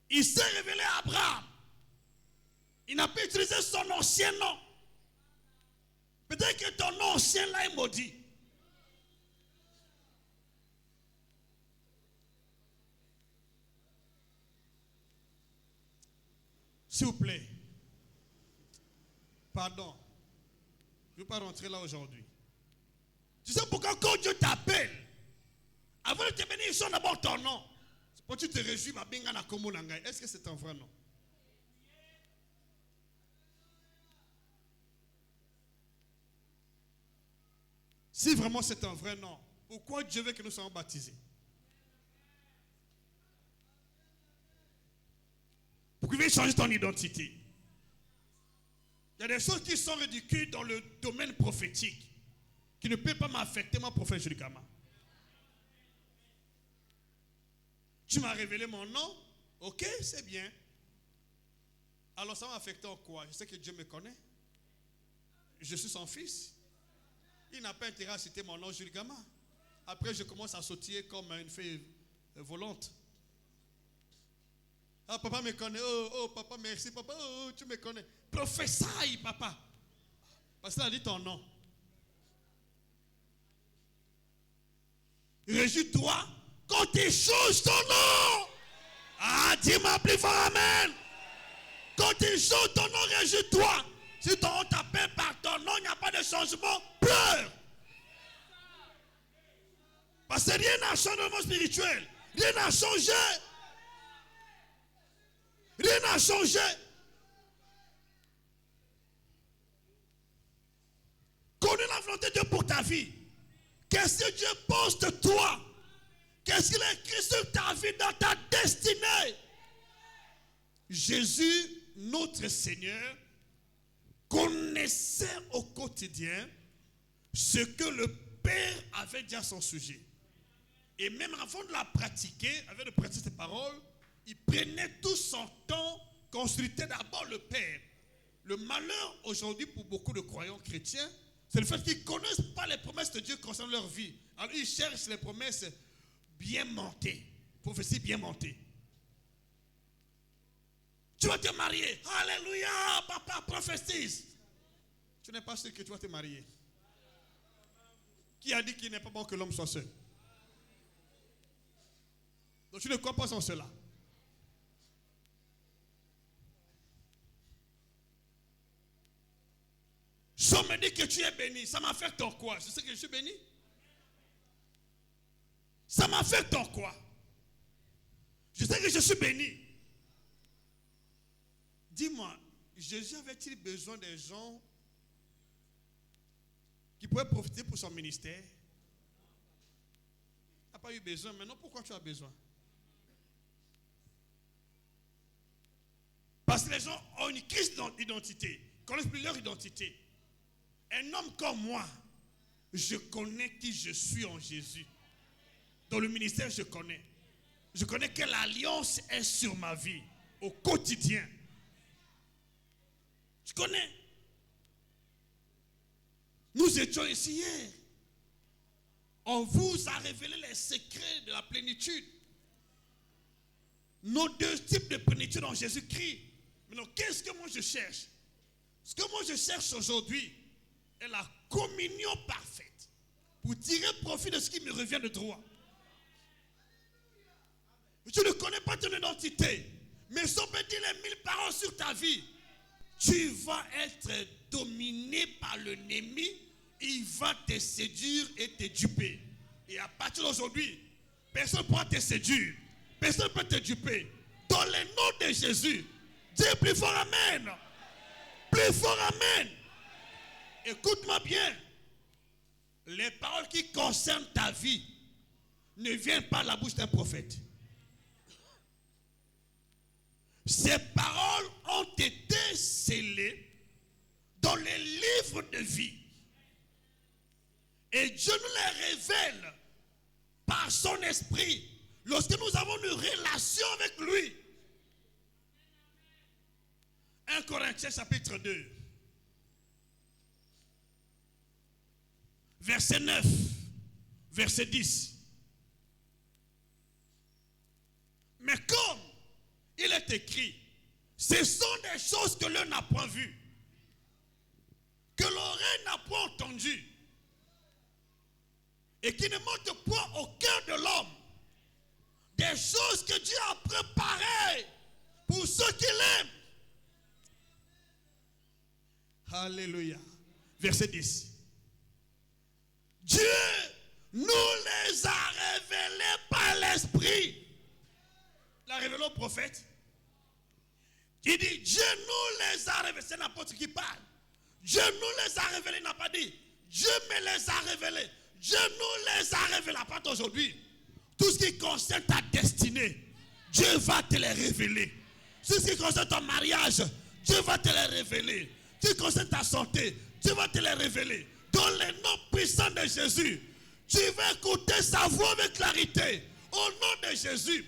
Il s'est révélé à Abraham. Il n'a pas utilisé son ancien nom. Peut-être que ton nom ancien là est maudit. S'il vous plaît. Pardon. Je ne veux pas rentrer là aujourd'hui. Tu sais pourquoi quand Dieu t'appelle, avant de te bénir, il sonne d'abord ton nom. C'est pour que tu te réjouis, ma benga na komo nangai. Est-ce que c'est un vrai nom? Si vraiment c'est un vrai nom, pourquoi Dieu veut que nous soyons baptisés? Pourquoi il veut changer ton identité? Il y a des choses qui sont ridicules dans le domaine prophétique. qui ne peut pas m'affecter, mon prophète Jules Kama. Tu m'as révélé mon nom, ok, c'est bien. Alors ça m'a affecté en quoi? Je sais que Dieu me connaît. Je suis son fils. Il n'a pas intérêt à citer mon nom, Jules Kama. Après, je commence à sautiller comme une fille volante. Ah, papa me connaît. Oh, papa, merci, papa. Oh, tu me connais. Prophétie, papa. Parce qu'il a dit ton nom. Réjouis-toi quand tu changes ton nom. Ah, dis-moi plus fort, amen. Quand tu changes ton nom, réjouis-toi. Si ton nom t'appelle par ton nom, il n'y a pas de changement, pleure. Parce que rien n'a changé dans le monde spirituel. Rien n'a changé. Rien n'a changé. Connais la volonté de Dieu pour ta vie. Qu'est-ce que Dieu pense de toi? Qu'est-ce qu'il a écrit sur ta vie, dans ta destinée? Jésus, notre Seigneur, connaissait au quotidien ce que le Père avait dit à son sujet. Et même avant de la pratiquer, avant de pratiquer ses paroles, il prenait tout son temps, consultait d'abord le Père. Le malheur aujourd'hui pour beaucoup de croyants chrétiens, c'est le fait qu'ils ne connaissent pas les promesses de Dieu concernant leur vie. Alors ils cherchent les promesses bien montées, prophéties bien montées. Tu vas te marier, alléluia, papa prophétise. Tu n'es pas sûr que tu vas te marier. Qui a dit qu'il n'est pas bon que l'homme soit seul? Donc tu ne crois pas en cela. Si on me dit que tu es béni, ça m'affecte en quoi? Je sais que je suis béni. Ça m'affecte en quoi? Je sais que je suis béni. Dis-moi, Jésus avait-il besoin des gens qui pourraient profiter pour son ministère? Il n'a pas eu besoin. Maintenant, pourquoi tu as besoin? Parce que les gens ont une crise d'identité. Ils connaissent plus leur identité. Un homme comme moi, je connais qui je suis en Jésus. Dans le ministère, je connais. Je connais que l'alliance est sur ma vie, au quotidien. Je connais. Nous étions ici hier. On vous a révélé les secrets de la plénitude. Nos deux types de plénitude en Jésus-Christ. Maintenant, qu'est-ce que moi je cherche? Ce que moi je cherche aujourd'hui est la communion parfaite pour tirer profit de ce qui me revient de droit. Tu ne connais pas ton identité, mais si on peut dire les 1000 paroles sur ta vie, tu vas être dominé par l'ennemi, il va te séduire et te duper. Et à partir d'aujourd'hui, personne ne pourra te séduire, personne ne peut te duper. Dans le nom de Jésus, dis plus fort amen. Plus fort amen. Écoute-moi bien. Les paroles qui concernent ta vie ne viennent pas de la bouche d'un prophète. Ces paroles ont été scellées dans les livres de vie. Et Dieu nous les révèle par son esprit lorsque nous avons une relation avec lui. 1 Corinthiens chapitre 2. Verset 9. Verset 10. Mais comme il est écrit, ce sont des choses que l'œil n'a point vues, que l'oreille n'a point entendues, et qui ne montent point au cœur de l'homme, des choses que Dieu a préparées pour ceux qui l'aiment. Alléluia. Verset 10. Dieu nous les a révélés par l'Esprit. Il a révélé au prophète. Il dit, Dieu nous les a révélés. C'est l'apôtre qui parle. Dieu nous les a révélés. Il n'a pas dit, Dieu me les a révélés. Dieu nous les a révélés. À partir d'aujourd'hui, tout ce qui concerne ta destinée, Dieu va te les révéler. Tout ce qui concerne ton mariage, Dieu va te les révéler. Tout ce qui concerne ta santé, Dieu va te les révéler. Dans les noms puissant de Jésus. Tu vas écouter sa voix avec clarité. Au nom de Jésus.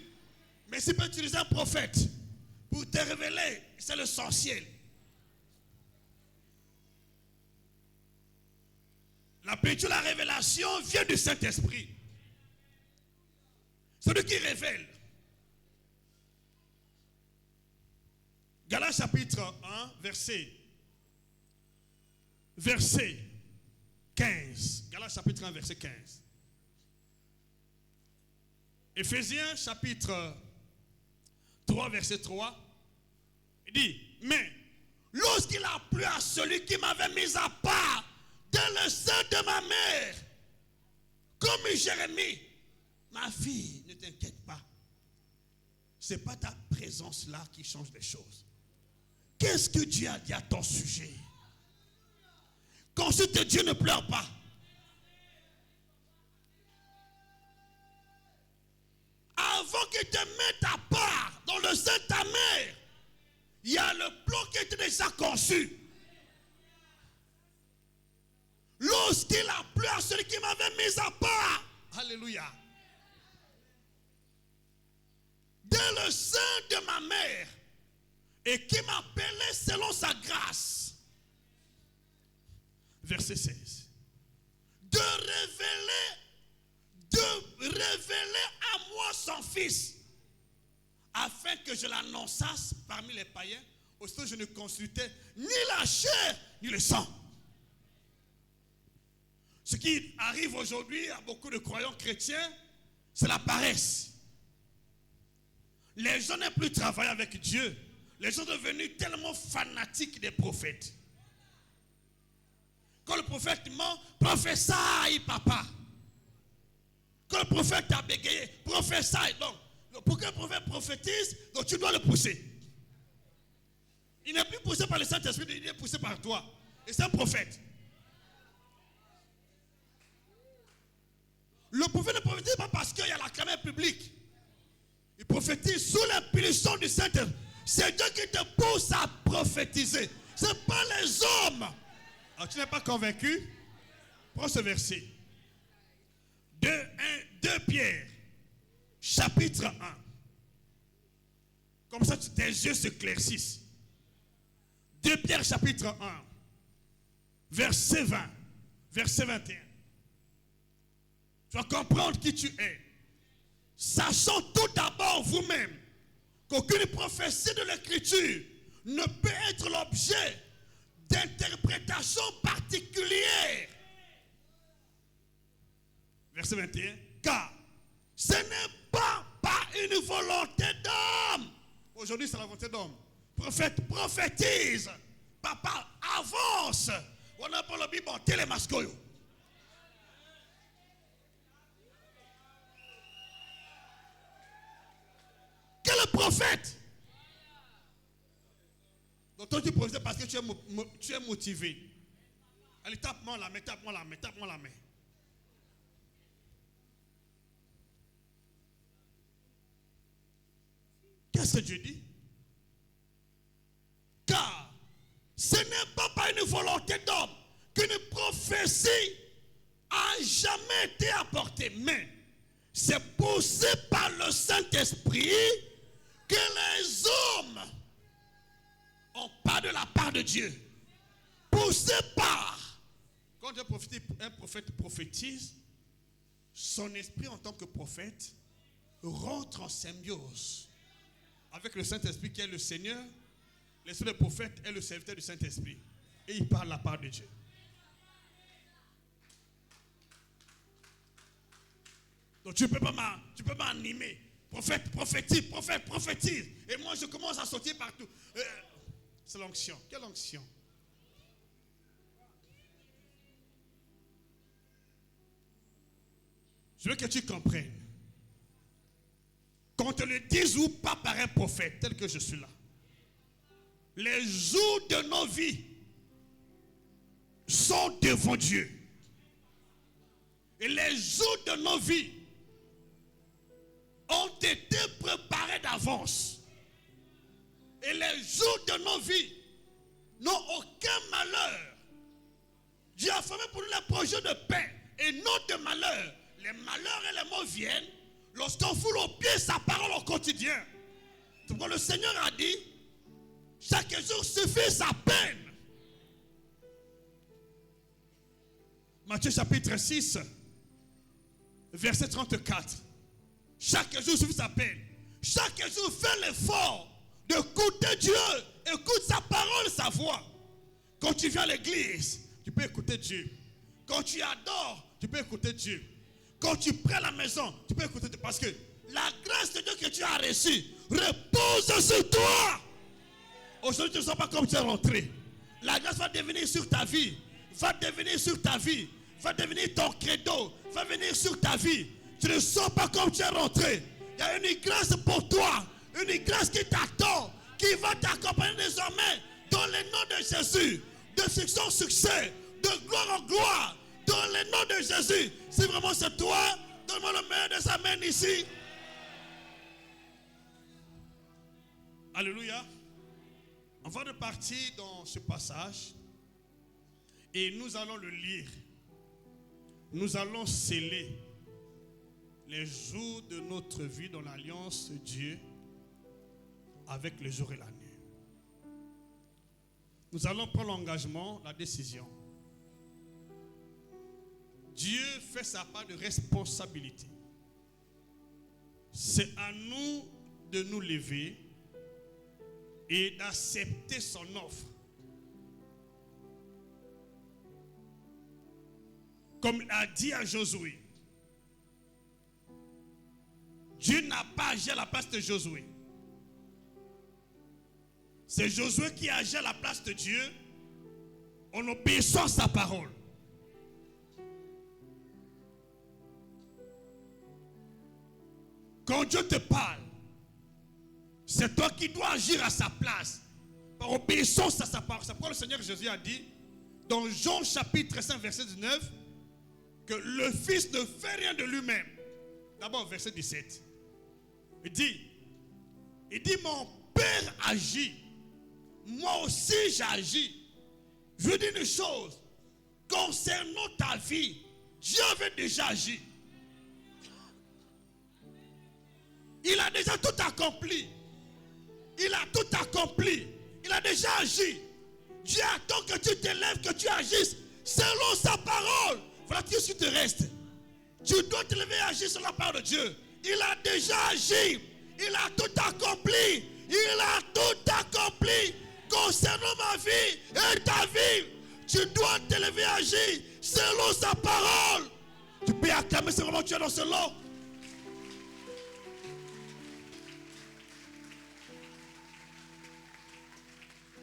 Mais si tu peux utiliser un prophète pour te révéler, c'est l'essentiel. La plénitude de la révélation vient du Saint-Esprit. C'est lui qui révèle. Galates chapitre 1, verset 15. Galates chapitre 1, verset 15. Éphésiens chapitre 3, verset 3. Il dit, mais lorsqu'il a plu à celui qui m'avait mis à part dans le sein de ma mère, comme Jérémie, ma fille, ne t'inquiète pas. Ce n'est pas ta présence là qui change les choses. Qu'est-ce que Dieu a dit à ton sujet? Consulte Dieu, ne pleure pas. Avant qu'il te mette à part dans le sein de ta mère, il y a le plan qui était déjà conçu. Lorsqu'il a plu à celui qui m'avait mis à part, alléluia, dans le sein de ma mère, et qui m'appelait selon sa grâce. Verset 16. De révéler à moi son fils, afin que je l'annonçasse parmi les païens. Aussitôt je ne consultais ni la chair ni le sang. Ce qui arrive aujourd'hui à beaucoup de croyants chrétiens, c'est la paresse. Les gens n'aiment plus travailler avec Dieu. Les gens sont devenus tellement fanatiques des prophètes. Quand le prophète ment, prophétie, papa. Quand le prophète a bégayé, prophétie. Donc, pour qu'un prophète prophétise, donc tu dois le pousser. Il n'est plus poussé par le Saint-Esprit, il est poussé par toi. Et c'est un prophète. Le prophète ne prophétise pas parce qu'il y a la clameur publique. Il prophétise sous l'impulsion du Saint-Esprit. C'est Dieu qui te pousse à prophétiser. Ce n'est pas les hommes. Alors, tu n'es pas convaincu? Prends ce verset. 2 Pierre, chapitre 1. Comme ça, tes yeux s'éclaircissent. 2 Pierre, chapitre 1, verset 20, verset 21. Tu vas comprendre qui tu es. Sachant tout d'abord vous-même qu'aucune prophétie de l'Écriture ne peut être l'objet d'interprétation particulière. Verset 21. Car ce n'est pas par une volonté d'homme. Aujourd'hui, c'est la volonté d'homme. Prophète prophétise. Papa avance. On a pas le Bible en télémascoyo. Quel est le prophète? Donc toi tu prophétises parce que tu es motivé. Allez, tape-moi la main, tape-moi la main, tape-moi la main. Qu'est-ce que Dieu dit? Car ce n'est pas par une volonté d'homme qu'une prophétie a jamais été apportée, mais c'est poussé par le Saint-Esprit que les hommes ont pas de la part de Dieu. Poussé par. Quand un prophète prophétise, son esprit en tant que prophète rentre en symbiose avec le Saint-Esprit qui est le Seigneur. L'esprit du prophète est le serviteur du Saint-Esprit. Et il parle la part de Dieu. Donc tu ne peux pas m'animer. Prophète, prophétise, prophète, prophétise. Et moi je commence à sortir partout. C'est l'onction. Quelle onction? Je veux que tu comprennes. Qu'on te le dise ou pas par un prophète tel que je suis là. Les jours de nos vies sont devant Dieu. Et les jours de nos vies ont été préparés d'avance. Et les jours de nos vies n'ont aucun malheur. Dieu a formé pour nous les projets de paix. les malheurs et les maux viennent lorsqu'on foule au pied sa parole au quotidien. C'est pourquoi le Seigneur a dit, chaque jour suffit sa peine. Matthieu chapitre 6, verset 34. Chaque jour suffit sa peine. Chaque jour fais l'effort d'écouter Dieu. Écoute sa parole, sa voix. Quand tu viens à l'église, tu peux écouter Dieu. Quand tu adores, tu peux écouter Dieu. Quand tu pries à la maison, tu peux écouter Dieu. Parce que la grâce de Dieu que tu as reçue repose sur toi. Aujourd'hui, tu ne sens pas comme tu es rentré. La grâce va devenir sur ta vie. Va devenir sur ta vie. Va devenir ton credo. Va venir sur ta vie. Tu ne sens pas comme tu es rentré. Il y a une grâce pour toi. Une grâce qui t'attend. Qui va t'accompagner désormais. Dans le nom de Jésus. De succès en succès. De gloire en gloire. Dans le nom de Jésus. Si vraiment c'est toi, donne-moi le meilleur de sa main ici. Alléluia. On va repartir dans ce passage et nous allons le lire. Nous allons sceller les jours de notre vie dans l'alliance de Dieu avec le jour et la nuit. Nous allons prendre l'engagement, la décision. Dieu fait sa part de responsabilité. C'est à nous de nous lever et d'accepter son offre. Comme il a dit à Josué. Dieu n'a pas agi à la place de Josué. C'est Josué qui agit à la place de Dieu en obéissant à sa parole. Quand Dieu te parle, c'est toi qui dois agir à sa place, par obéissance à sa parole. C'est pourquoi le Seigneur Jésus a dit, dans Jean chapitre 5, verset 19, que le Fils ne fait rien de lui-même. D'abord, verset 17. Il dit, mon Père agit, moi aussi j'agis. Je veux dire une chose, concernant ta vie, Dieu avait déjà agi. Il a déjà tout accompli. Il a tout accompli. Il a déjà agi. Dieu attend que tu te lèves, que tu agisses selon sa parole. Voilà tout ce qui te reste. Tu dois te lever et agir selon la parole de Dieu. Il a déjà agi. Il a tout accompli. Il a tout accompli concernant ma vie et ta vie. Tu dois te lever et agir selon sa parole. Tu peux acclamer ce moment tu es dans ce lot.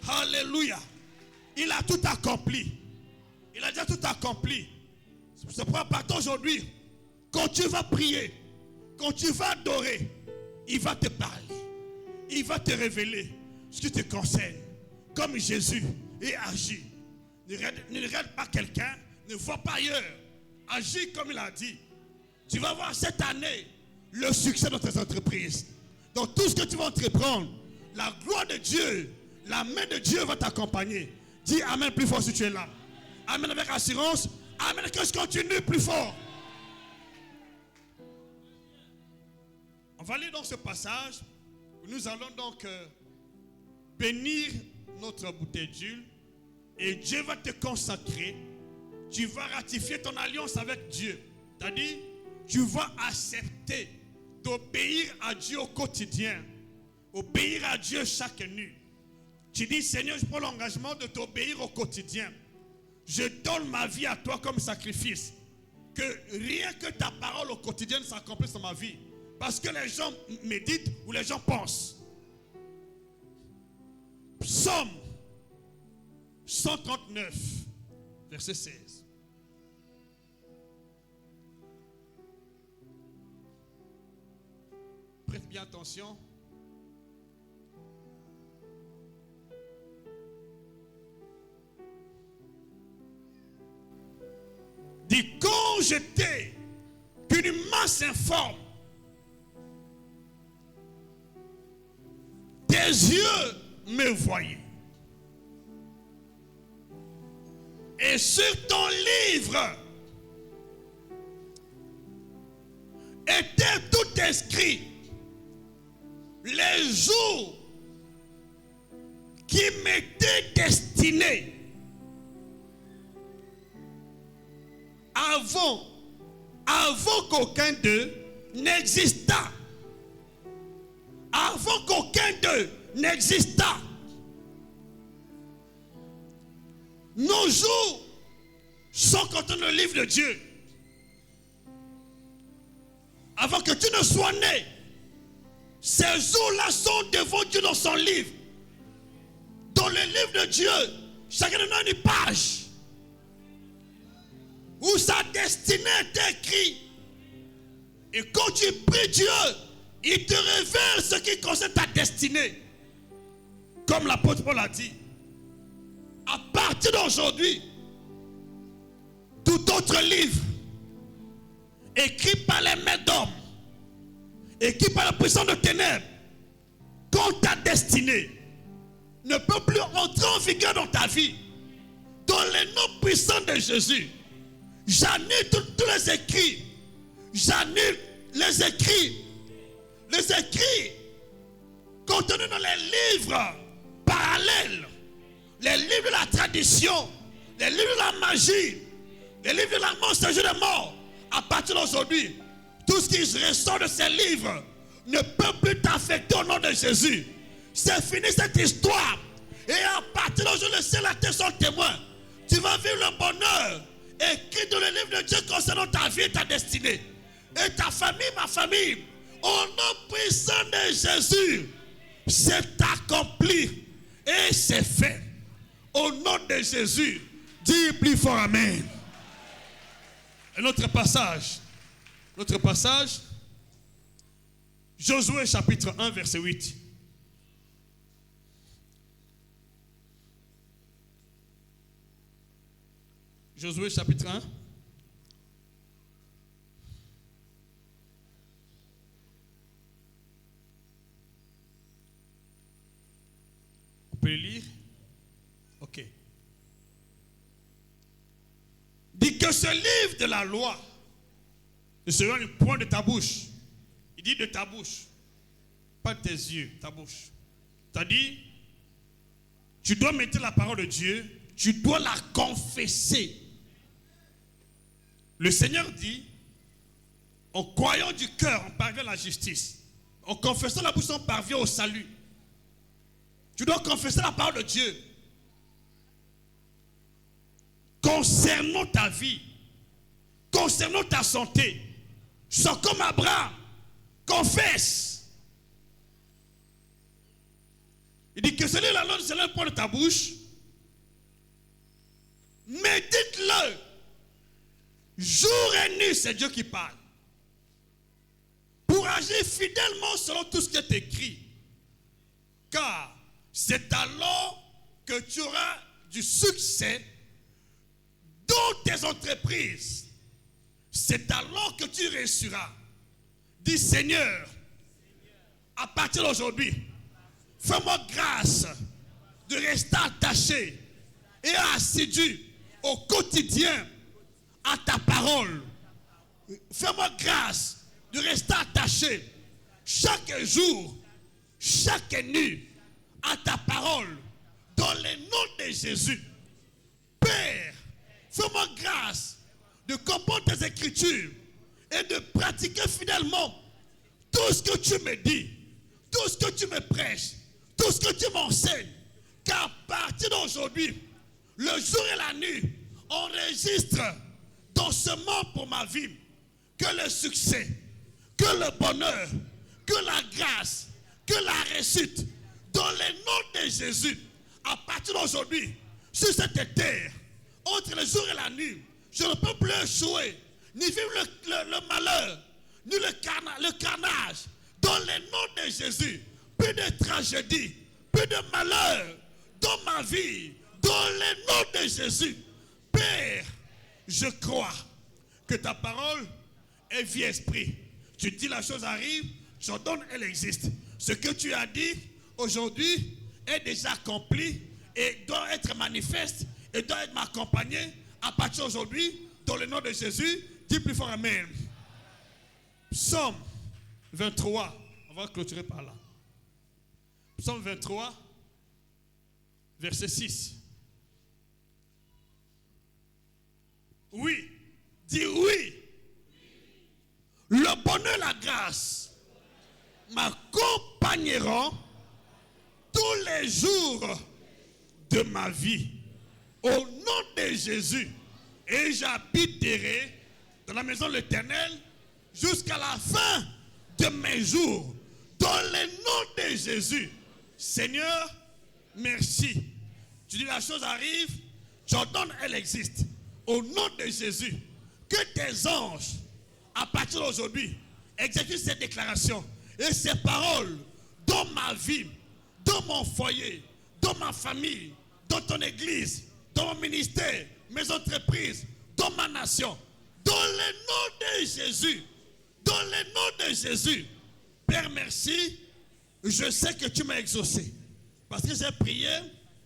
Alléluia. Il a tout accompli. Il a déjà tout accompli. C'est pourquoi partant aujourd'hui, quand tu vas prier, quand tu vas adorer, il va te parler. Il va te révéler ce qui te concerne. Comme Jésus et agit. Ne regarde pas quelqu'un, ne vois pas ailleurs. Agis comme il a dit. Tu vas voir cette année le succès de tes entreprises. Dans tout ce que tu vas entreprendre, la gloire de Dieu, la main de Dieu va t'accompagner. Dis Amen plus fort si tu es là. Amen avec assurance. Amen que je continue plus fort. On va aller dans ce passage où nous allons donc bénir notre bouteille d'huile et Dieu va te consacrer. Tu vas ratifier ton alliance avec Dieu. C'est-à-dire, tu vas accepter d'obéir à Dieu au quotidien. Obéir à Dieu chaque nuit. Tu dis, Seigneur, je prends l'engagement de t'obéir au quotidien. Je donne ma vie à toi comme sacrifice. Que rien que ta parole au quotidien s'accomplisse dans ma vie. Parce que les gens méditent ou les gens pensent. Psaume 139, verset 16. Prête bien attention. Dit, quand j'étais qu'une masse informe, tes yeux me voyaient. Et sur ton livre, était tout inscrit. Les jours qui m'étaient destinés avant qu'aucun d'eux n'existât. Avant qu'aucun d'eux n'existât. Nos jours sont contenus dans le livre de Dieu. Avant que tu ne sois né, ces jours-là sont devant Dieu dans son livre. Dans le livre de Dieu, chacun de nous a une page où sa destinée est écrite. Et quand tu pries Dieu, il te révèle ce qui concerne ta destinée. Comme l'apôtre Paul a dit, à partir d'aujourd'hui, tout autre livre écrit par les mains d'hommes, écrit par la puissance de ténèbres, quand ta destinée ne peut plus entrer en vigueur dans ta vie, dans le nom puissant de Jésus, j'annule tous les écrits, j'annule les écrits contenus dans les livres parallèles, les livres de la tradition, les livres de la magie, les livres de la mensonge de mort. À partir d'aujourd'hui, tout ce qui ressort de ces livres ne peut plus t'affecter au nom de Jésus. C'est fini cette histoire. Et à partir d'aujourd'hui, le ciel et la terre sont témoins. Tu vas vivre le bonheur écrit dans le livre de Dieu concernant ta vie et ta destinée. Et ta famille, ma famille, au nom puissant de Jésus, c'est accompli et c'est fait. Au nom de Jésus, dis plus fort Amen. Et notre passage, Josué chapitre 1 verset 8. Josué chapitre 1. On peut le lire? Ok. Dit que ce livre de la loi ne sera le point de ta bouche. Il dit de ta bouche, pas de tes yeux, ta bouche. C'est-à-dire, tu dois mettre la parole de Dieu, tu dois la confesser. Le Seigneur dit, en croyant du cœur, on parvient à la justice. En confessant la bouche, on parvient au salut. Tu dois confesser la parole de Dieu. Concernant ta vie, concernant ta santé, sois comme Abraham, confesse. Il dit que ce n'est la loi, c'est le point de ta bouche. Médite-le. Jour et nuit, c'est Dieu qui parle. Pour agir fidèlement selon tout ce qui est écrit. Car c'est alors que tu auras du succès dans tes entreprises. C'est alors que tu réussiras. Dis Seigneur, à partir d'aujourd'hui, fais-moi grâce de rester attaché et assidu au quotidien à ta parole. Fais-moi grâce de rester attaché chaque jour, chaque nuit à ta parole dans le nom de Jésus. Père, fais-moi grâce de comprendre tes écritures et de pratiquer fidèlement tout ce que tu me dis, tout ce que tu me prêches, tout ce que tu m'enseignes. Car à partir d'aujourd'hui, le jour et la nuit, enregistre dans ce monde pour ma vie que le succès, que le bonheur, que la grâce, que la réussite, dans le nom de Jésus, à partir d'aujourd'hui, sur cette terre, entre le jour et la nuit, je ne peux plus échouer, ni vivre le malheur, ni le carnage. Dans le nom de Jésus, plus de tragédie, plus de malheur dans ma vie. Dans le nom de Jésus, Père, je crois que ta parole est vie esprit. Tu dis la chose arrive, j'ordonne, elle existe. Ce que tu as dit aujourd'hui est déjà accompli et doit être manifeste et doit être m'accompagner à partir d'aujourd'hui, dans le nom de Jésus. Dis plus fort Amen. Psaume 23. On va clôturer par là. Psaume 23, verset 6. Oui. Dis oui. Le bonheur et la grâce m'accompagneront Tous les jours de ma vie. au nom de Jésus. Et j'habiterai dans la maison de l'Éternel Jusqu'à la fin de mes jours. Dans le nom de Jésus. Seigneur, merci. Tu dis la chose arrive, j'ordonne, elle existe. Au nom de Jésus, que tes anges, à partir d'aujourd'hui, exécutent ces déclarations et ces paroles dans ma vie, dans mon foyer, dans ma famille, dans ton église, dans mon ministère, mes entreprises, dans ma nation. Dans le nom de Jésus, dans le nom de Jésus. Père, merci. Je sais que tu m'as exaucé. Parce que j'ai prié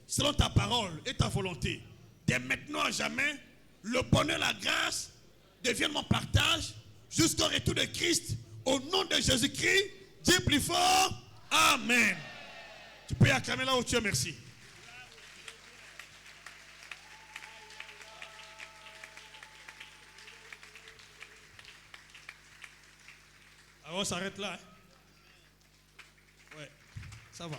selon ta parole et ta volonté. Dès maintenant à jamais, le bonheur et la grâce deviennent mon partage jusqu'au retour de Christ. Au nom de Jésus-Christ, dis plus fort. Amen. Tu peux y acclamer là où tu es, merci. Alors on s'arrête là. Hein? Ouais, ça va.